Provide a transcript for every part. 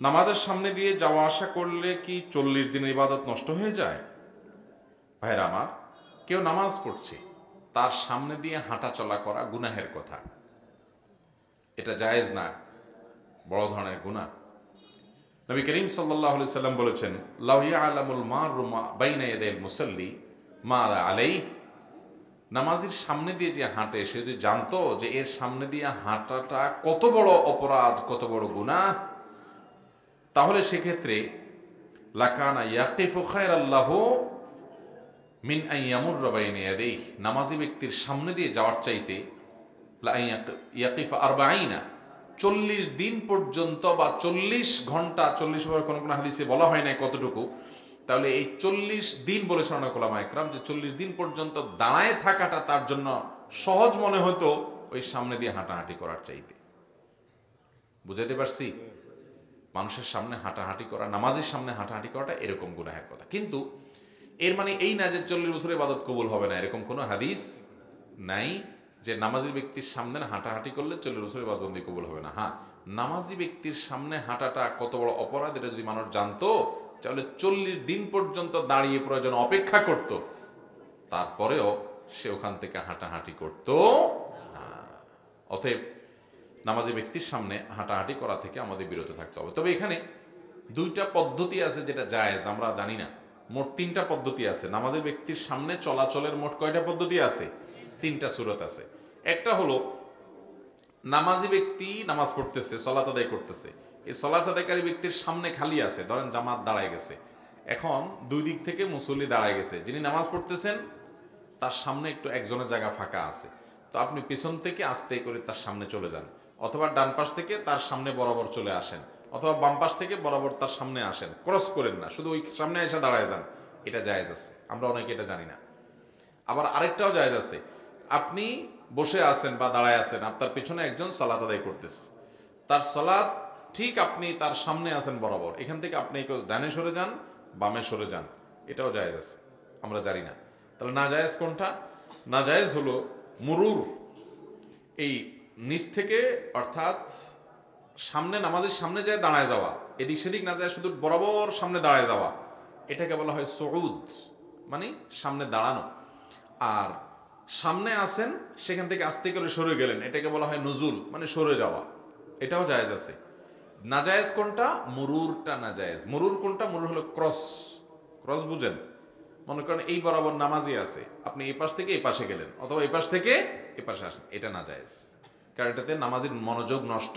নামাজের সামনে দিয়ে যাওয়া আসা করলে কি 40 দিনের ইবাদত নষ্ট হয়ে যায়? ভাইরা আমার, কেউ নামাজ পড়ছে, তার সামনে দিয়ে হাঁটা চলা করা গুনাহের কথা, এটা জায়েজ না, বড় ধরনের গুনাহ। নবী করিম সাল্লাল্লাহু আলাইহি সাল্লাম বলেছেন, লাউ ইয়ালামুল মারু বাইনা ইয়াদাইল মুসাল্লি মা আলাইহি, নামাজের সামনে দিয়ে যে হাঁটে সে যদি জানতো যে এর সামনে দিয়ে হাঁটাটা কত বড় অপরাধ, কত বড় গুনাহ, তাহলে সেক্ষেত্রে লাকানা ইয়াকিফু খায়রাল্লাহু মিন আন ইয়ামুররা বাইনা ইয়াদাইহি, নামাজি ব্যক্তির সামনে দিয়ে যাওয়ার চাইতে লা ইয়াকিফা 40 দিন পর্যন্ত বা 40 ঘন্টা, 40 বার কোন কোন হাদিসে বলা হয় না কতটুকু, তাহলে এই 40 দিন বলেছেন অনেক ওলামা ইকরাম যে 40 দিন পর্যন্ত দাঁড়ায় থাকাটা তার জন্য সহজ মনে হতো ওই সামনে দিয়ে হাঁটাহাঁটি করার চাইতে। বুঝাইতে পারছি? মানুষের সামনে হাঁটাহাঁটি করা, নামাজের সামনে হাঁটাহাঁটি করাটা এরকম গুনাহের কথা। কিন্তু এর মানে এই না যে 40 বছরের ইবাদত কবুল হবে না, এরকম কোনো হাদিস নাই যে নামাজি ব্যক্তির সামনে হাঁটাহাঁটি করলে 40 বছরের ইবাদতবন্দি কবুল হবে না। হ্যাঁ, নামাজি ব্যক্তির সামনে হাঁটাটা কত বড় অপরাধ এটা যদি মানুষ জানতো, তাহলে 40 দিন পর্যন্ত দাঁড়িয়ে প্রয়োজন অপেক্ষা করত, তারপরেও সে ওখান থেকে হাঁটাহাঁটি করত না। অতএব নামাজি ব্যক্তির সামনে হাঁটাহাঁটি করা থেকে আমাদের বিরত থাকতে হবে। তবে এখানে দুইটা পদ্ধতি আছে যেটা জায়েজ, আমরা জানি না। মোট 3টা পদ্ধতি আছে নামাজি ব্যক্তির সামনে চলাচলের। মোট কয়টা পদ্ধতি আছে? 3টা সূরত আছে। একটা হলো নামাজি ব্যক্তি নামাজ পড়তেছে, সলাত আদায় করতেছে, এই সলাত আদায়কারী ব্যক্তির সামনে খালি আছে, ধরেন জামাত দাঁড়ায় গেছে, এখন দুই দিক থেকে মুসল্লি দাঁড়ায় গেছে, যিনি নামাজ পড়তেছেন তার সামনে একটু একজনের জায়গা ফাঁকা আছে, তো আপনি পিছন থেকে আস্তে করে তার সামনে চলে যান, অথবা ডান পাশ থেকে তার সামনে বরাবর চলে আসেন, অথবা বাম পাশ থেকে বরাবর তার সামনে আসেন, ক্রস করেন না, শুধু ওই সামনে এসে দাঁড়ায় যান। এটা জায়েজ আছে, আমরা অনেকে এটা জানি না। আবার আরেকটাও জায়েজ আছে, আপনি বসে আছেন বা দাঁড়ায় আছেন, আপনার পিছনে একজন সালাত আদায় করতেছে, তার সালাত ঠিক আপনি তার সামনে আছেন বরাবর, এখান থেকে আপনি কেউ ডানে সরে যান, বামে সরে যান, এটাও জায়েজ আছে, আমরা জানি না। তাহলে না জায়েজ কোনটা? না জায়েজ হলো মুরুর, এই নিচ থেকে, অর্থাৎ সামনে নামাজের সামনে যায় দাঁড়ায় যাওয়া, এদিক সেদিক না যায় শুধু বরাবর সামনে দাঁড়ায় যাওয়া, এটাকে বলা হয় সুউদ, মানে সামনে দাঁড়ানো। আর সামনে আসেন সেখান থেকে আস্তে করে সরে গেলেন, এটাকে বলা হয় নুজুল, মানে সরে যাওয়া, এটাও জায়েজ আছে। নাজায়েজ কোনটা? মুরুরটা নাজায়েজ। মুরুর কোনটা? মুরুর হলো ক্রস। ক্রস বুঝেন? মনে করেন এই বরাবর নামাজি আছে, আপনি এই পাশ থেকে এই পাশে গেলেন, অথবা এই পাশ থেকে এই পাশে আসেন, এটা নাজায়েজ, কারণ এটাতে নামাজির মনোযোগ নষ্ট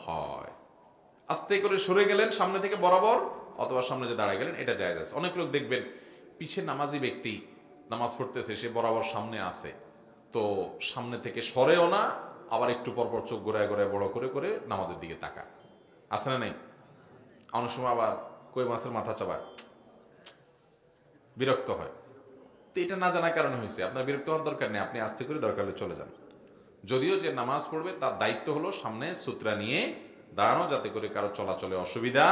হয়। আস্তে করে সরে গেলেন সামনে থেকে বরাবর, অথবা সামনে যে দাঁড়ায় গেলেন, এটা জায়েজ আছে। অনেক লোক দেখবেন পিছে নামাজি ব্যক্তি নামাজ পড়তেছে, সে বরাবর সামনে আছে, তো সামনে থেকে সরেও না, আবার একটু পরপর চোখ ঘোরায় ঘোরায় বড় করে করে নামাজের দিকে তাকায়, আছে না নেই? অনেক সময় আবার কই মাছের মাথা চাপায়, বিরক্ত হয়। তো এটা না জানার কারণে হয়েছে, আপনার বিরক্ত হওয়ার দরকার নেই, আপনি আস্তে করে দরকার হলে চলে যান। যদিও যে নামাজ পড়বে তার দায়িত্ব হলো সামনে সূত্রা নিয়ে দাঁড়ানো, যাতে করে কারো চলাচলে অসুবিধা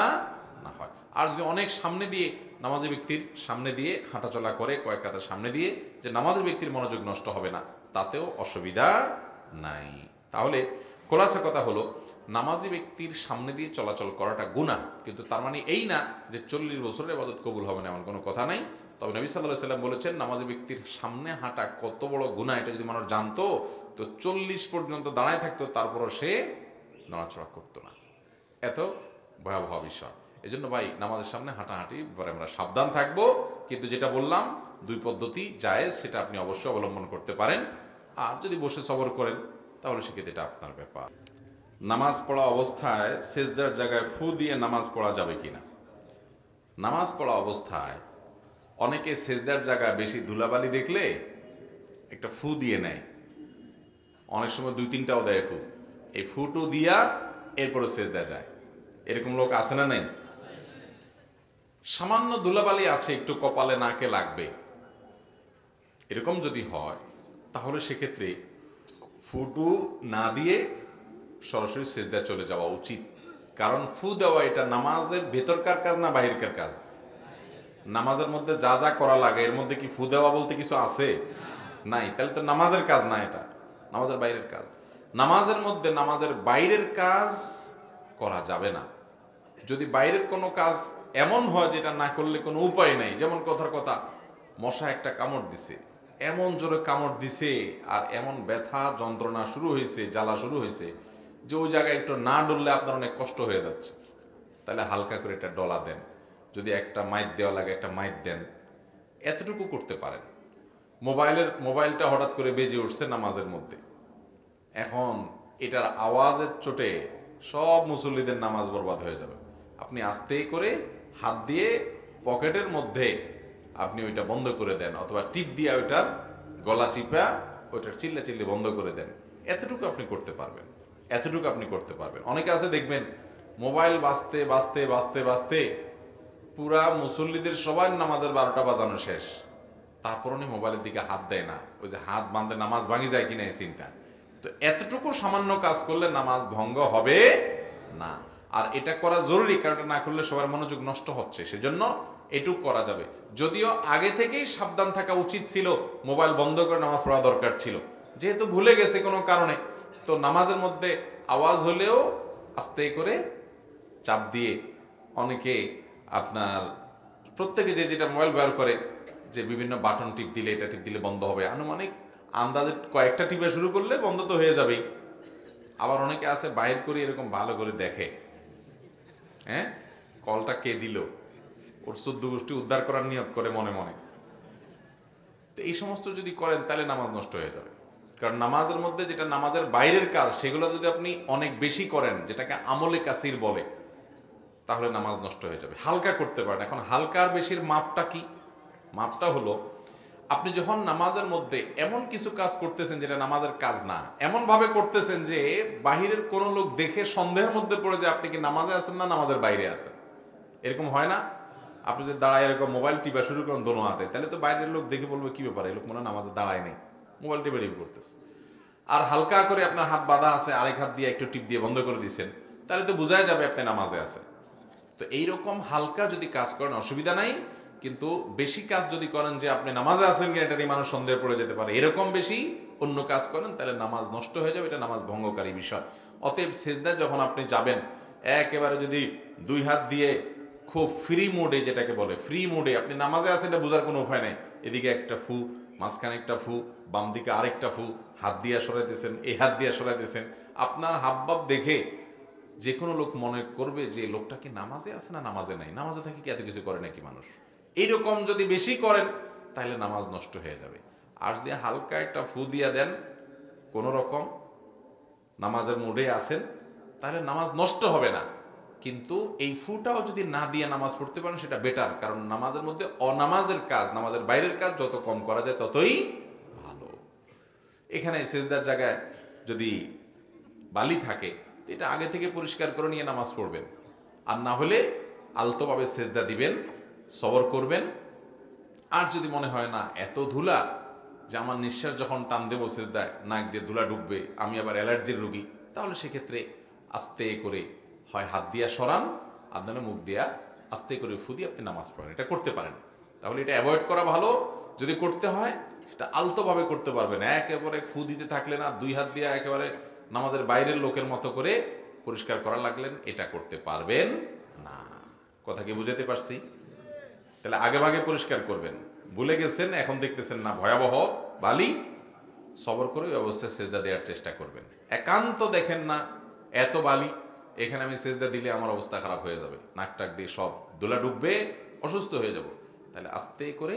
না হয়। আর যদি অনেক সামনে দিয়ে নামাজি ব্যক্তির সামনে দিয়ে হাঁটাচলা করে, কয়েক কাতার সামনে দিয়ে, যে নামাজি ব্যক্তির মনোযোগ নষ্ট হবে না, তাতেও অসুবিধা নাই। তাহলে খোলাসা কথা হলো, নামাজি ব্যক্তির সামনে দিয়ে চলাচল করাটা গুনাহ, কিন্তু তার মানে এই না যে 40 বছরের ইবাদত কবুল হবে না, এমন কোনো কথা নাই। তবে নবী সাল্লাল্লাহু আলাইহি সাল্লাম বলেছেন, নামাজি ব্যক্তির সামনে হাঁটা কত বড় গুনাহ, এটা যদি মানুষ জানতো তো 40 পর্যন্ত দাঁড়ায় থাকতো, তারপরও সে নড়াচড়া করতো না। এত ভয়াবহ বিষয়। এই জন্য ভাই, নামাজের সামনে হাঁটাহাঁটি পরে আমরা সাবধান থাকবো। কিন্তু যেটা বললাম, দুই পদ্ধতি জায়েজ, সেটা আপনি অবশ্যই অবলম্বন করতে পারেন। আর যদি বসে সবর করেন তাহলে সেক্ষেত্রে এটা আপনার ব্যাপার। নামাজ পড়া অবস্থায় সেজদার জায়গায় ফু দিয়ে নামাজ পড়া যাবে কিনা? নামাজ পড়া অবস্থায় অনেকে সেজদার জায়গায় বেশি ধুলাবালি দেখলে একটা ফু দিয়ে নেয়, অনেক সময় 2-3টাও দেয় ফু, এই ফুটো দিয়া এরপরে সেজদা যায়। এরকম লোক আছে না নাই? সামান্য ধুলাবালি আছে, একটু কপালে নাকে লাগবে, এরকম যদি হয় তাহলে সেক্ষেত্রে ফুটু না দিয়ে সরাসরি সেজদা চলে যাওয়া উচিত। কারণ ফু দেওয়া এটা নামাজের ভেতরকার কাজ না বাহিরকার কাজ? নামাজের মধ্যে যা যা করা লাগে এর মধ্যে কি ফু দেওয়া বলতে কিছু আছে? নাই। তাহলে তো নামাজের কাজ না, এটা নামাজের বাইরের কাজ। নামাজের মধ্যে নামাজের বাইরের কাজ করা যাবে না। যদি বাইরের কোনো কাজ এমন হয় যেটা না করলে কোনো উপায় নাই, যেমন কথার কথা মশা একটা কামড় দিছে, এমন জোরে কামড় দিছে আর এমন ব্যথা যন্ত্রণা শুরু হয়েছে, জ্বালা শুরু হয়েছে যে ওই জায়গায় একটু না ডললে আপনার অনেক কষ্ট হয়ে যাচ্ছে, তাহলে হালকা করে এটা ডলা দেন। যদি একটা মাইট দেওয়া লাগে একটা মাইট দেন, এতটুকু করতে পারেন। মোবাইলটা হঠাৎ করে বেজে উঠছে নামাজের মধ্যে, এখন এটার আওয়াজের চোটে সব মুসল্লিদের নামাজ বরবাদ হয়ে যাবে। আপনি আস্তে করে হাত দিয়ে পকেটের মধ্যে আপনি ওইটা বন্ধ করে দেন, অথবা টিপ দিয়ে ওইটার গলা চিপা ওইটার চিল্লি বন্ধ করে দেন। এতটুকু আপনি করতে পারবেন, এতটুকু আপনি করতে পারবেন। অনেকে আছে দেখবেন মোবাইল বাজতে বাজতে বাজতে বাজতে পুরা মুসল্লিদের সবার নামাজের 12টা বাজানো শেষ, তারপর উনি মোবাইলের দিকে হাত দেয় না। ওই যে হাত বাঁধলে নামাজ ভাঙি যায় কিনা এই চিন্তা। তো এতটুকু সামান্য কাজ করলে নামাজ ভঙ্গ হবে না। আর এটা করা জরুরি, কারণ এটা না করলে সবার মনোযোগ নষ্ট হচ্ছে, সেজন্য এটুক করা যাবে। যদিও আগে থেকেই সাবধান থাকা উচিত ছিল, মোবাইল বন্ধ করে নামাজ পড়া দরকার ছিল। যেহেতু ভুলে গেছে কোনো কারণে, তো নামাজের মধ্যে আওয়াজ হলেও আস্তে করে চাপ দিয়ে, অনেকে আপনার প্রত্যেকে যে যেটা মোবাইল ব্যবহার করে, যে বিভিন্ন বাটন টিপ দিলে এটা টিপ দিলে বন্ধ হবে, আনুমানিক আন্দাজে কয়েকটা টিপে শুরু করলে বন্ধ তো হয়ে যাবেই। আবার অনেকে আছে বাইর করে এরকম ভালো করে দেখে, হ্যাঁ কলটা কে দিল, ওর 14 গোষ্ঠী উদ্ধার করার নিয়ত করে মনে মনে। তো এই সমস্ত যদি করেন তাহলে নামাজ নষ্ট হয়ে যাবে। কারণ নামাজের মধ্যে যেটা নামাজের বাইরের কাজ, সেগুলো যদি আপনি অনেক বেশি করেন, যেটাকে আমলে কাসির বলে, তাহলে নামাজ নষ্ট হয়ে যাবে। হালকা করতে পারেন। এখন হালকার বেশির মাপটা কি? মাপটা হলো, আপনি যখন নামাজের মধ্যে এমন কিছু কাজ করতেছেন যেটা নামাজের কাজ না, এমনভাবে করতেছেন যে বাহিরের কোনো লোক দেখে সন্দেহের মধ্যে পড়ে যে আপনি কি নামাজে আছেন না নামাজের বাইরে আছেন। এরকম হয় না? আপনি যদি দাঁড়ায় এরকম মোবাইল টিপা শুরু করেন দোনো হাতে, তাহলে তো বাইরের লোক দেখে বলবে কি ব্যাপার, এই লোক মনে হয় নামাজে দাঁড়ায় নেই, মোবাইল টিপে টিপ করতেছে। আর হালকা করে আপনার হাত বাঁধা আছে, আরেক হাত দিয়ে একটু টিপ দিয়ে বন্ধ করে দিয়েছেন, তাহলে তো বোঝাই যাবে আপনি নামাজে আছেন। তো এইরকম হালকা যদি কাজ করেন অসুবিধা নাই, কিন্তু বেশি কাজ যদি করেন যে আপনি নামাজে আছেন কিনা এটা নিয়ে মানুষ সন্দেহ পড়ে যেতে পারে, এরকম বেশি অন্য কাজ করেন, তাহলে নামাজ নষ্ট হয়ে যাবে, এটা নামাজ ভঙ্গকারী বিষয়। অতএব সেজদায় যখন আপনি যাবেন, একেবারে যদি দুই হাত দিয়ে খুব ফ্রি মোডে, যেটাকে বলে ফ্রি মোডে আপনি নামাজে আছেন, এটা বোঝার কোনো উপায় নেই। এদিকে একটা ফু, মাঝখানে একটা ফু, বাম দিকে আরেকটা ফু, হাত দিয়া সরাইতেছেন, এই হাত দিয়া সরাইতেছেন, আপনার হাবভাব দেখে যে কোনো লোক মনে করবে যে লোকটা কি নামাজে আছে না নামাজে নাই, নামাজে থাকি কি এত কিছু করে নাকি মানুষ। এইরকম যদি বেশি করেন তাহলে নামাজ নষ্ট হয়ে যাবে। আর যদি হালকা একটা ফু দিয়া দেন, কোনো রকম নামাজের মুডে আছেন, তাহলে নামাজ নষ্ট হবে না। কিন্তু এই ফুটাও যদি না দিয়ে নামাজ পড়তে পারেন সেটা বেটার, কারণ নামাজের মধ্যে অনামাজের কাজ, নামাজের বাইরের কাজ যত কম করা যায় ততই ভালো। এখানে সেজদার জায়গায় যদি বালি থাকে, এটা আগে থেকে পরিষ্কার করে নিয়ে নামাজ পড়বেন, আর না হলে আলতোভাবে সেজদা দিবেন, সবর করবেন। আর যদি মনে হয় না এত ধুলা যে আমার নিঃশ্বাস যখন টান দেবো সেজদায় নাক দিয়ে ধুলা ঢুকবে, আমি আবার অ্যালার্জির রোগী, তাহলে সেক্ষেত্রে আস্তে করে হয় হাত দিয়া সরান, আর নাহলে মুখ দিয়া আস্তে করে ফু দিয়ে আপনি নামাজ পড়েন, এটা করতে পারেন। তাহলে এটা অ্যাভয়েড করা ভালো। যদি করতে হয় সেটা আলতোভাবে করতে পারবেন, একেবারে ফু দিতে থাকলে না, দুই হাত দিয়ে একেবারে নামাজের বাইরের লোকের মতো করে পরিষ্কার করা লাগলেন, এটা করতে পারবেন না। কথা কি বুঝাতে পারছি? তাহলে আগে ভাগে পরিষ্কার করবেন। ভুলে গেছেন, এখন দেখতেছেন না ভয়াবহ বালি, সবর করে ওই অবস্থায় সেজদা দেওয়ার চেষ্টা করবেন। একান্ত দেখেন না এত বালি, এখানে আমি সেজদা দিলে আমার অবস্থা খারাপ হয়ে যাবে, নাক টাক দিয়ে সব দোলা ঢুকবে, অসুস্থ হয়ে যাব, তাহলে আস্তে করে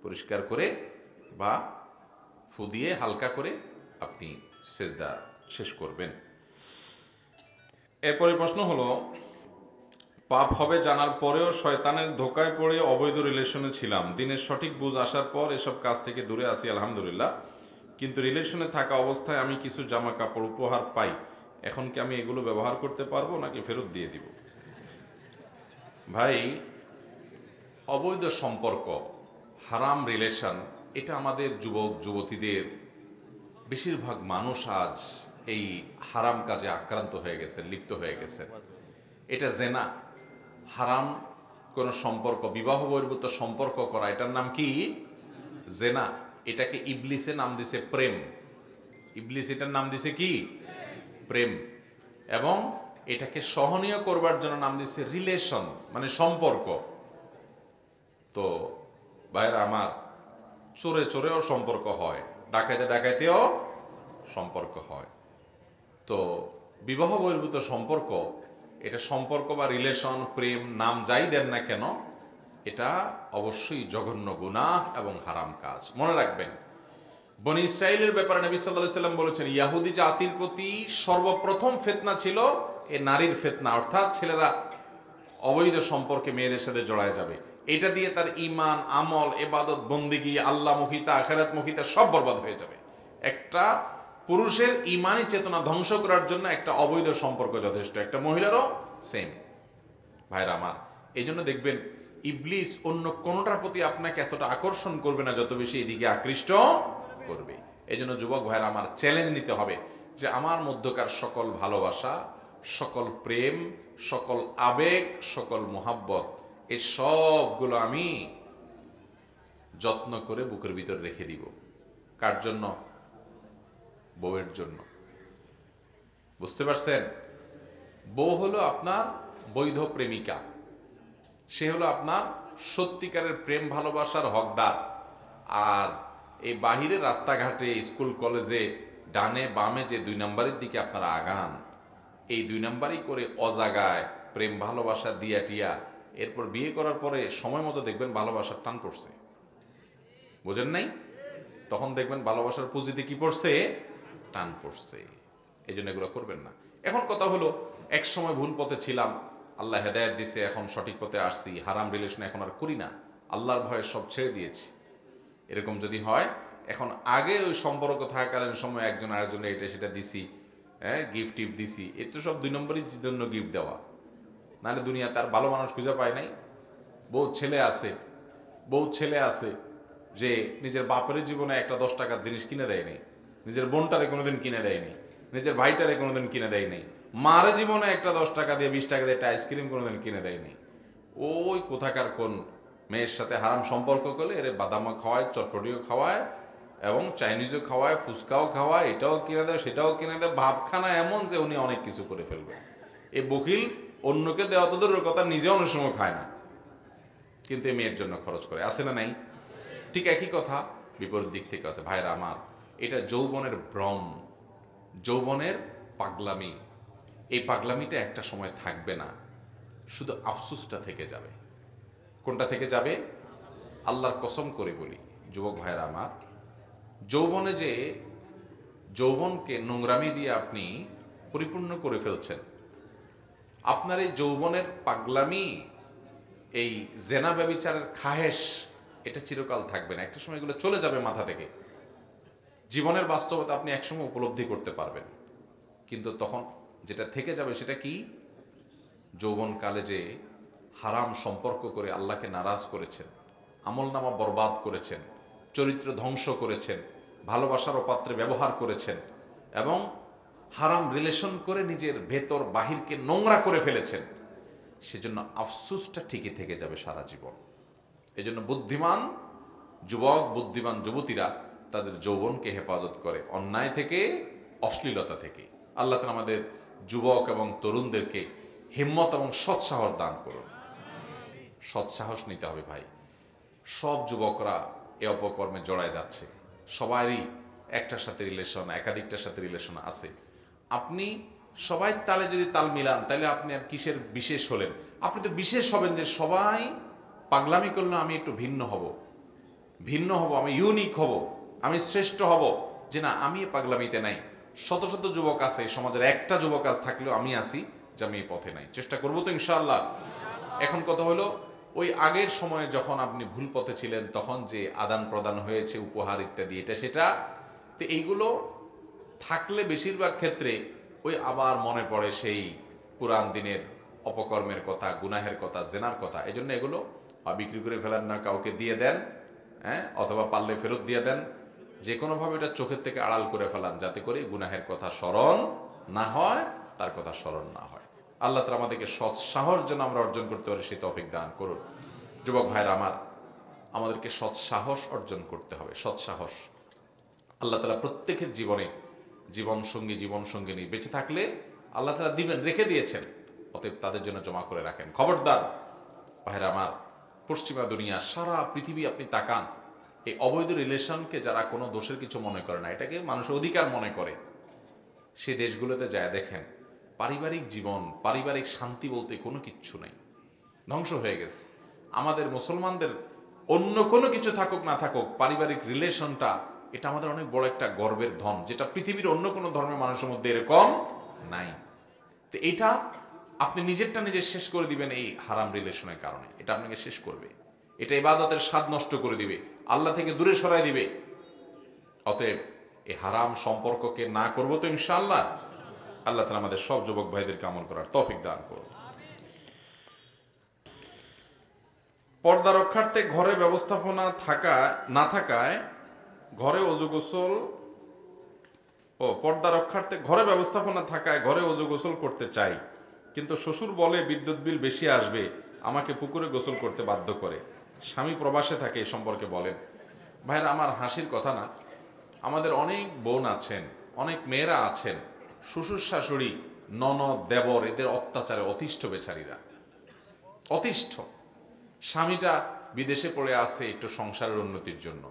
পরিষ্কার করে বা ফু দিয়ে হালকা করে আপনি সেজদা শেষ করবেন। এরপরে প্রশ্ন হলো, পাপ হবে জানার পরেও শয়তানের ধোকায় পড়ে অবৈধ রিলেশনে ছিলাম, দিনের সঠিক বুঝ আসার পর এসব কাজ থেকে দূরে আছি আলহামদুলিল্লাহ, কিন্তু রিলেশনে থাকা অবস্থায় আমি কিছু জামা কাপড় উপহার পাই, এখন কি আমি এগুলো ব্যবহার করতে পারবো নাকি ফেরত দিয়ে দিব? ভাই, অবৈধ সম্পর্ক, হারাম রিলেশন, এটা আমাদের যুবক যুবতীদের বেশিরভাগ মানুষ আজ এই হারাম কাজে আক্রান্ত হয়ে গেছে, লিপ্ত হয়ে গেছে। এটা জেনা, হারাম কোনো সম্পর্ক, বিবাহ বহির্ভূত সম্পর্ক করা, এটার নাম কি? জেনা। এটাকে ইবলিসে নাম দিছে প্রেম। ইবলিস এটার নাম দিছে কি? প্রেম। এবং এটাকে সহনীয় করবার জন্য নাম দিচ্ছে রিলেশন, মানে সম্পর্ক। তো ভাইরা আমার, চোরে চোরেও সম্পর্ক হয়, ডাকাইতে ডাকাইতেও সম্পর্ক হয়। তো বিবাহ বহির্ভূত সম্পর্ক, এটা সম্পর্ক বা রিলেশন, প্রেম, নাম যাই দেন না কেন, এটা অবশ্যই জঘন্য গুনাহ এবং হারাম কাজ। মনে রাখবেন, বনি ইসরাইলের ব্যাপারে নবী সাল্লাল্লাহু আলাইহি সাল্লাম বলেছেন, ইয়াহুদি জাতির প্রতি সর্বপ্রথম ফিতনা ছিল এ নারীর ফিতনা, অর্থাৎ ছেলেরা অবৈধ সম্পর্কে মেয়েদের সাথে জড়ায় যাবে। এটা দিয়ে তার ঈমান, আমল, ইবাদত, বন্দেগী, আল্লাহমুখিতা, আখিরাতমুখিতা সব বরবাদ হয়ে যাবে। একটা পুরুষের ঈমানি চেতনা ধ্বংস করার জন্য একটা অবৈধ সম্পর্ক যথেষ্ট, একটা মহিলারও সেম। ভাইরা আমার, এই জন্য দেখবেন ইবলিস অন্য কোনোটার প্রতি আপনাকে এতটা আকর্ষণ করবে না যত বেশি এদিকে আকৃষ্ট করবে। এই জন্য যুবক ভাইরা আমার, চ্যালেঞ্জ নিতে হবে যে আমার মধ্যকার সকল ভালোবাসা, সকল প্রেম, সকল আবেগ, সকল মোহাব্বত, এই সবগুলো আমি যত্ন করে বুকের ভিতর রেখে দিব। কার জন্য? বউয়ের জন্য। বুঝতে পারছেন? বউ হলো আপনার বৈধ প্রেমিকা, সে হলো আপনার সত্যিকারের প্রেম ভালোবাসার হকদার। আর এই বাহিরে রাস্তাঘাটে, স্কুল কলেজে ডানে বামে যে 2 নম্বরের দিকে আপনারা আগান, এই 2 নম্বরই করে অজাগায় প্রেম ভালোবাসা দিয়া টিয়া, এরপর বিয়ে করার পরে সময় মতো দেখবেন ভালোবাসার টান পড়ছে। বোঝেন নাই? তখন দেখবেন ভালোবাসার পুঁজিতে কি পড়ছে? টান পড়ছে। এই জন্য এগুলো করবেন না। এখন কথা হলো, এক সময় ভুল পথে ছিলাম, আল্লাহ হেদায়েত দিছে, এখন সঠিক পথে আসছি, হারাম রিলেশন এখন আর করি না, আল্লাহর ভয়ে সব ছেড়ে দিয়েছি। এরকম যদি হয়, এখন আগে ওই সম্পর্ক থাকাকালীন সময় একজন আরেকজনে এটা সেটা দিছি, গিফট টিফট দিছি, এ তো সব 2 নম্বরের জন্য গিফট দেওয়া। নাহলে দুনিয়া তার ভালো মানুষ খুঁজে পায় নাই। বহু ছেলে আছে যে নিজের বাপের জীবনে একটা 10 টাকার জিনিস কিনে দেয়নি, নিজের বোনটারে কোনোদিন কিনে দেয়নি, নিজের ভাইটারে কোনোদিন কিনে দেয়নি, মার জীবনে একটা 10 টাকা দিয়ে 20 টাকা দিয়ে একটা আইসক্রিম কোনোদিন কিনে দেয়নি। ওই কোথাকার কোন মেয়ের সাথে হারাম সম্পর্ক করলে এর বাদামও খাওয়ায়, চটপটিও খাওয়ায়, এবং চাইনিজও খাওয়ায়, ফুচকাও খাওয়ায়, এটাও কিনে দেয়, সেটাও কিনে দেয়। ভাবখানা এমন যে উনি অনেক কিছু করে ফেলবে। এই বকিল অন্যকে দেওয়া তো দূরের কথা, নিজে অনেক সময় খায় না, কিন্তু এই মেয়ের জন্য খরচ করে। আছে না নাই? ঠিক একই কথা বিপরীত দিক থেকে আছে। ভাইরা আমার, এটা যৌবনের ভ্রম, যৌবনের পাগলামি। এই পাগলামিটা একটা সময় থাকবে না, শুধু আফসুসটা থেকে যাবে। কোনটা থেকে যাবে? আল্লাহর কসম করে বলি যুবক ভাইরা আমার, যৌবনে যে যৌবনকে নোংরামি দিয়ে আপনি পরিপূর্ণ করে ফেলছেন, আপনার এই যৌবনের পাগলামি, এই জেনা ব্যভিচারের খাহেশ, এটা চিরকাল থাকবে না। একটা সময় এগুলো চলে যাবে মাথা থেকে। জীবনের বাস্তবতা আপনি একসময় উপলব্ধি করতে পারবেন, কিন্তু তখন যেটা থেকে যাবে সেটা কি? যৌবনকালে যে হারাম সম্পর্ক করে আল্লাহকে নারাজ করেছেন, আমলনামা বরবাদ করেছেন, চরিত্র ধ্বংস করেছেন, ভালোবাসার অপাত্রে ব্যবহার করেছেন, এবং হারাম রিলেশন করে নিজের ভেতর বাহিরকে নোংরা করে ফেলেছেন, সেজন্য আফসোসটা ঠিকই থেকে যাবে সারা জীবন। এজন্য বুদ্ধিমান যুবক, বুদ্ধিমান যুবতীরা তাদের যৌবনকে হেফাজত করে অন্যায় থেকে, অশ্লীলতা থেকে। আল্লাহ তাআলা আমাদের যুবক এবং তরুণদেরকে হিম্মত এবং সৎসাহস দান করুন। সৎসাহস নিতে হবে ভাই। সব যুবকরা এ অপকর্মে জড়ায় যাচ্ছে, সবারই একটার সাথে রিলেশন, একাধিকটার সাথে রিলেশন আছে। আপনি সবাই তালে যদি তাল মিলান, তাহলে আপনি আর কিসের বিশেষ হলেন? আপনি তো বিশেষ হবেন যে সবাই পাগলামি করলে আমি একটু ভিন্ন হব, আমি ইউনিক হব, আমি শ্রেষ্ঠ হব, যে না আমি পাগলামিতে নাই। শত শত যুবক আছে সমাজের, একটা যুবক আজ থাকলেও আমি আসি যে আমি এই পথে নাই। চেষ্টা করবো তো ইনশাআল্লাহ। এখন কথা হলো, ওই আগের সময়ে যখন আপনি ভুল পথে ছিলেন, তখন যে আদান প্রদান হয়েছে, উপহার ইত্যাদি, এটা সেটা, তো এইগুলো থাকলে বেশিরভাগ ক্ষেত্রে ওই আবার মনে পড়ে সেই পুরান দিনের অপকর্মের কথা, গুনাহের কথা, জেনার কথা। এই জন্য এগুলো বিক্রি করে ফেলেন না, কাউকে দিয়ে দেন, অথবা পারলে ফেরত দিয়ে দেন, যে কোনোভাবে এটা চোখের থেকে আড়াল করে ফেলান, যাতে করে গুনাহের কথা স্মরণ না হয়, তার কথা স্মরণ না হয়। আল্লাহ তাআলা আমাদেরকে সৎ সাহস যেন আমরা অর্জন করতে পারি সেই তৌফিক দান করুন। যুবক ভাইরা আমার, আমাদেরকে সৎ সাহস অর্জন করতে হবে। সৎ সাহস আল্লাহ তাআলা প্রত্যেকের জীবনে জীবনসঙ্গী, জীবনসঙ্গিনী বেঁচে থাকলে আল্লাহ তাআলা দিবেন, রেখে দিয়েছেন, অতএব তাদের জন্য জমা করে রাখেন। খবরদার ভাইরা আমার, পশ্চিমা দুনিয়া, সারা পৃথিবী আপনি তাকান, এই অবৈধ রিলেশনকে যারা কোনো দোষের কিছু মনে করে না, এটাকে মানুষের অধিকার মনে করে, সে দেশগুলোতে যায় দেখেন পারিবারিক জীবন, পারিবারিক শান্তি বলতে কোনো কিচ্ছু নেই, ধ্বংস হয়ে গেছে। আমাদের মুসলমানদের অন্য কোনো কিছু থাকুক না থাকুক, পারিবারিক রিলেশনটা এটা আমাদের অনেক বড় একটা গর্বের ধন, যেটা পৃথিবীর অন্য কোনো ধর্মের মানুষের মধ্যে এরকম নাই। তো এটা আপনি নিজেরটা নিজে শেষ করে দিবেন এই হারাম রিলেশনের কারণে, এটা আপনাকে শেষ করবে, এটা ইবাদতের স্বাদ নষ্ট করে দিবে, আল্লাহ থেকে দূরে সরাই দিবে। অতএব এই হারাম সম্পর্ককে না করবো তো ইনশাআল্লাহ। আল্লাহ তাআলা আমাদের সব যুবক ভাইদেরকে আমল করার তৌফিক দান করুন। পর্দা রক্ষার্থে ঘরে ব্যবস্থাপনা না থাকায় ঘরে অজু গোসল পর্দা রক্ষার্থে ঘরে ব্যবস্থাপনা থাকায় ঘরে অজু গোসল করতে চাই, কিন্তু শ্বশুর বলে বিদ্যুৎ বিল বেশি আসবে, আমাকে পুকুরে গোসল করতে বাধ্য করে। স্বামী প্রবাসে থাকে, এ সম্পর্কে বলেন। ভাইরা আমার, হাসির কথা না, আমাদের অনেক বোন আছেন, অনেক মেয়েরা আছেন, শ্বশুর শাশুড়ি, ননদ, দেবর, এদের অত্যাচারে অতিষ্ঠ বেচারীরা, অতিষ্ঠ। স্বামীটা বিদেশে পড়ে আছে একটু সংসারের উন্নতির জন্য,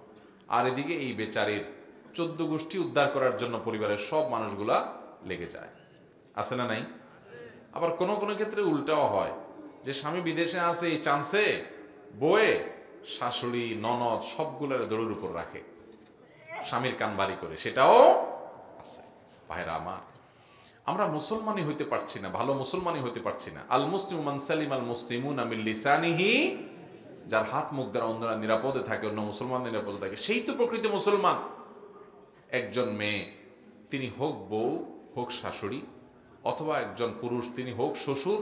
আর এদিকে এই বেচারির 14 গোষ্ঠী উদ্ধার করার জন্য পরিবারের সব মানুষগুলা লেগে যায়, আছে না নাই? আবার কোনো কোনো ক্ষেত্রে উল্টাও হয়, যে স্বামী বিদেশে আছে, এই চান্সে বয়ে শাশুড়ি, ননদ সবগুলোর দড়ির উপর রাখে, স্বামীর কান ভারী করে, সেটাও আছে। ভাইরা আমার, আমরা মুসলমানই হইতে পারছি না, ভালো মুসলমানই হইতে পারছি না। আল মুসলিমু মান সালিমা আল মুসলিমুনা মিন লিসানিহি, যার হাত মুখ দ্বারা অন্যরা নিরাপদে থাকে, অন্য মুসলমান নিরাপদে থাকে, সেই তো প্রকৃত মুসলমান। একজন মেয়ে, তিনি হোক বউ, হোক শাশুড়ি, অথবা একজন পুরুষ, তিনি হোক শ্বশুর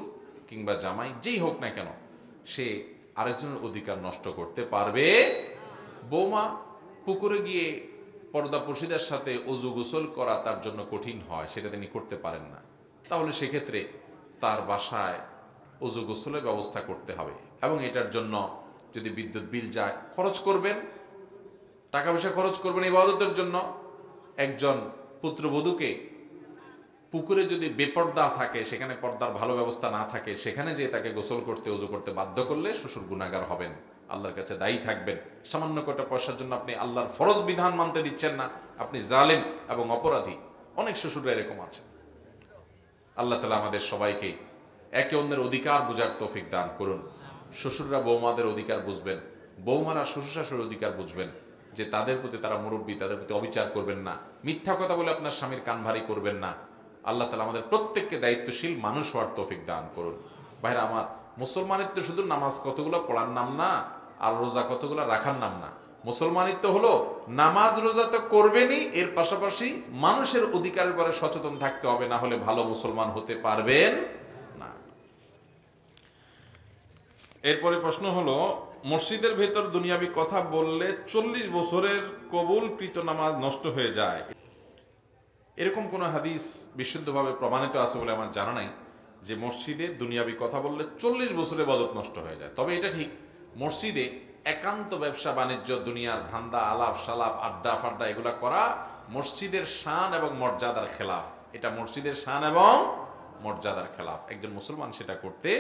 কিংবা জামাই, যেই হোক না কেন, সে আরেকজনের অধিকার নষ্ট করতে পারবে। বৌমা পুকুরে গিয়ে পর্দাপর্শীদের সাথে অজু গোসল করা তার জন্য কঠিন হয়, সেটা তিনি করতে পারেন না, তাহলে সেক্ষেত্রে তার বাসায় অজু গোসলের ব্যবস্থা করতে হবে, এবং এটার জন্য যদি বিদ্যুৎ বিল যায় খরচ করবেন, টাকা পয়সা খরচ করবেন ইবাদতের জন্য। একজন পুত্রবধূকে পুকুরে যদি বেপর্দা থাকে, সেখানে পর্দার ভালো ব্যবস্থা না থাকে, সেখানে যে তাকে গোসল করতে, অজু করতে বাধ্য করলে শ্বশুর গুনাহগার হবেন, আল্লাহর কাছে দায়ী থাকবেন। সামান্য কটা পয়সার জন্য আপনি আল্লাহর ফরজ বিধান মানতে দিচ্ছেন না, আপনি জালেম এবং অপরাধী। অনেক শ্বশুররা এরকম আছে। আল্লাহ তাআলা আমাদের সবাইকে একে অন্যের অধিকার বোঝার তৌফিক দান করুন। শ্বশুররা বৌমাদের অধিকার বুঝবেন, বৌমারা শ্বশুর শাশুড়ির অধিকার বুঝবেন, যে তাদের প্রতি তারা মুরব্বী, তাদের প্রতি অবিচার করবেন না, মিথ্যা কথা বলে আপনার স্বামীর কান ভারী করবেন না। আল্লাহ তাআলা আমাদের প্রত্যেককে দায়িত্বশীল মানুষ হওয়ার তৌফিক দান করুন। ভাইরা আমার, মুসলমানিত্ব শুধু নামাজ কতগুলো পড়ার নাম না, আর রোজা কতগুলো রাখার নাম না। মুসলমানিত্ব হলো নামাজ রোজা তো করবেনই, এর পাশাপাশি মানুষের অধিকারের ব্যাপারে সচেতন থাকতে হবে, না হলে ভালো মুসলমান হতে পারবেন না। এরপরে প্রশ্ন হলো, মসজিদের ভেতর দুনিয়াবি কথা বললে 40 বছরের কবুলকৃত নামাজ নষ্ট হয়ে যায়, এরকম কোনো হাদিস বিশুদ্ধভাবে প্রমাণিত আছে বলে আমার জানা নাই যে মসজিদে দুনিয়াবি কথা বললে 40 বছরের ইবাদত নষ্ট হয়ে যায়। তবে এটা ঠিক, মসজিদে একান্ত ব্যবসা বাণিজ্য, দুনিয়ার ধান্দা, আলাপ সালাপ, আড্ডা ফাড্ডা এগুলা করা মসজিদের শান এবং মর্যাদার খেলাফ। এটা মসজিদের শান এবং মর্যাদার খেলাফ, একজন মুসলমান সেটা করতে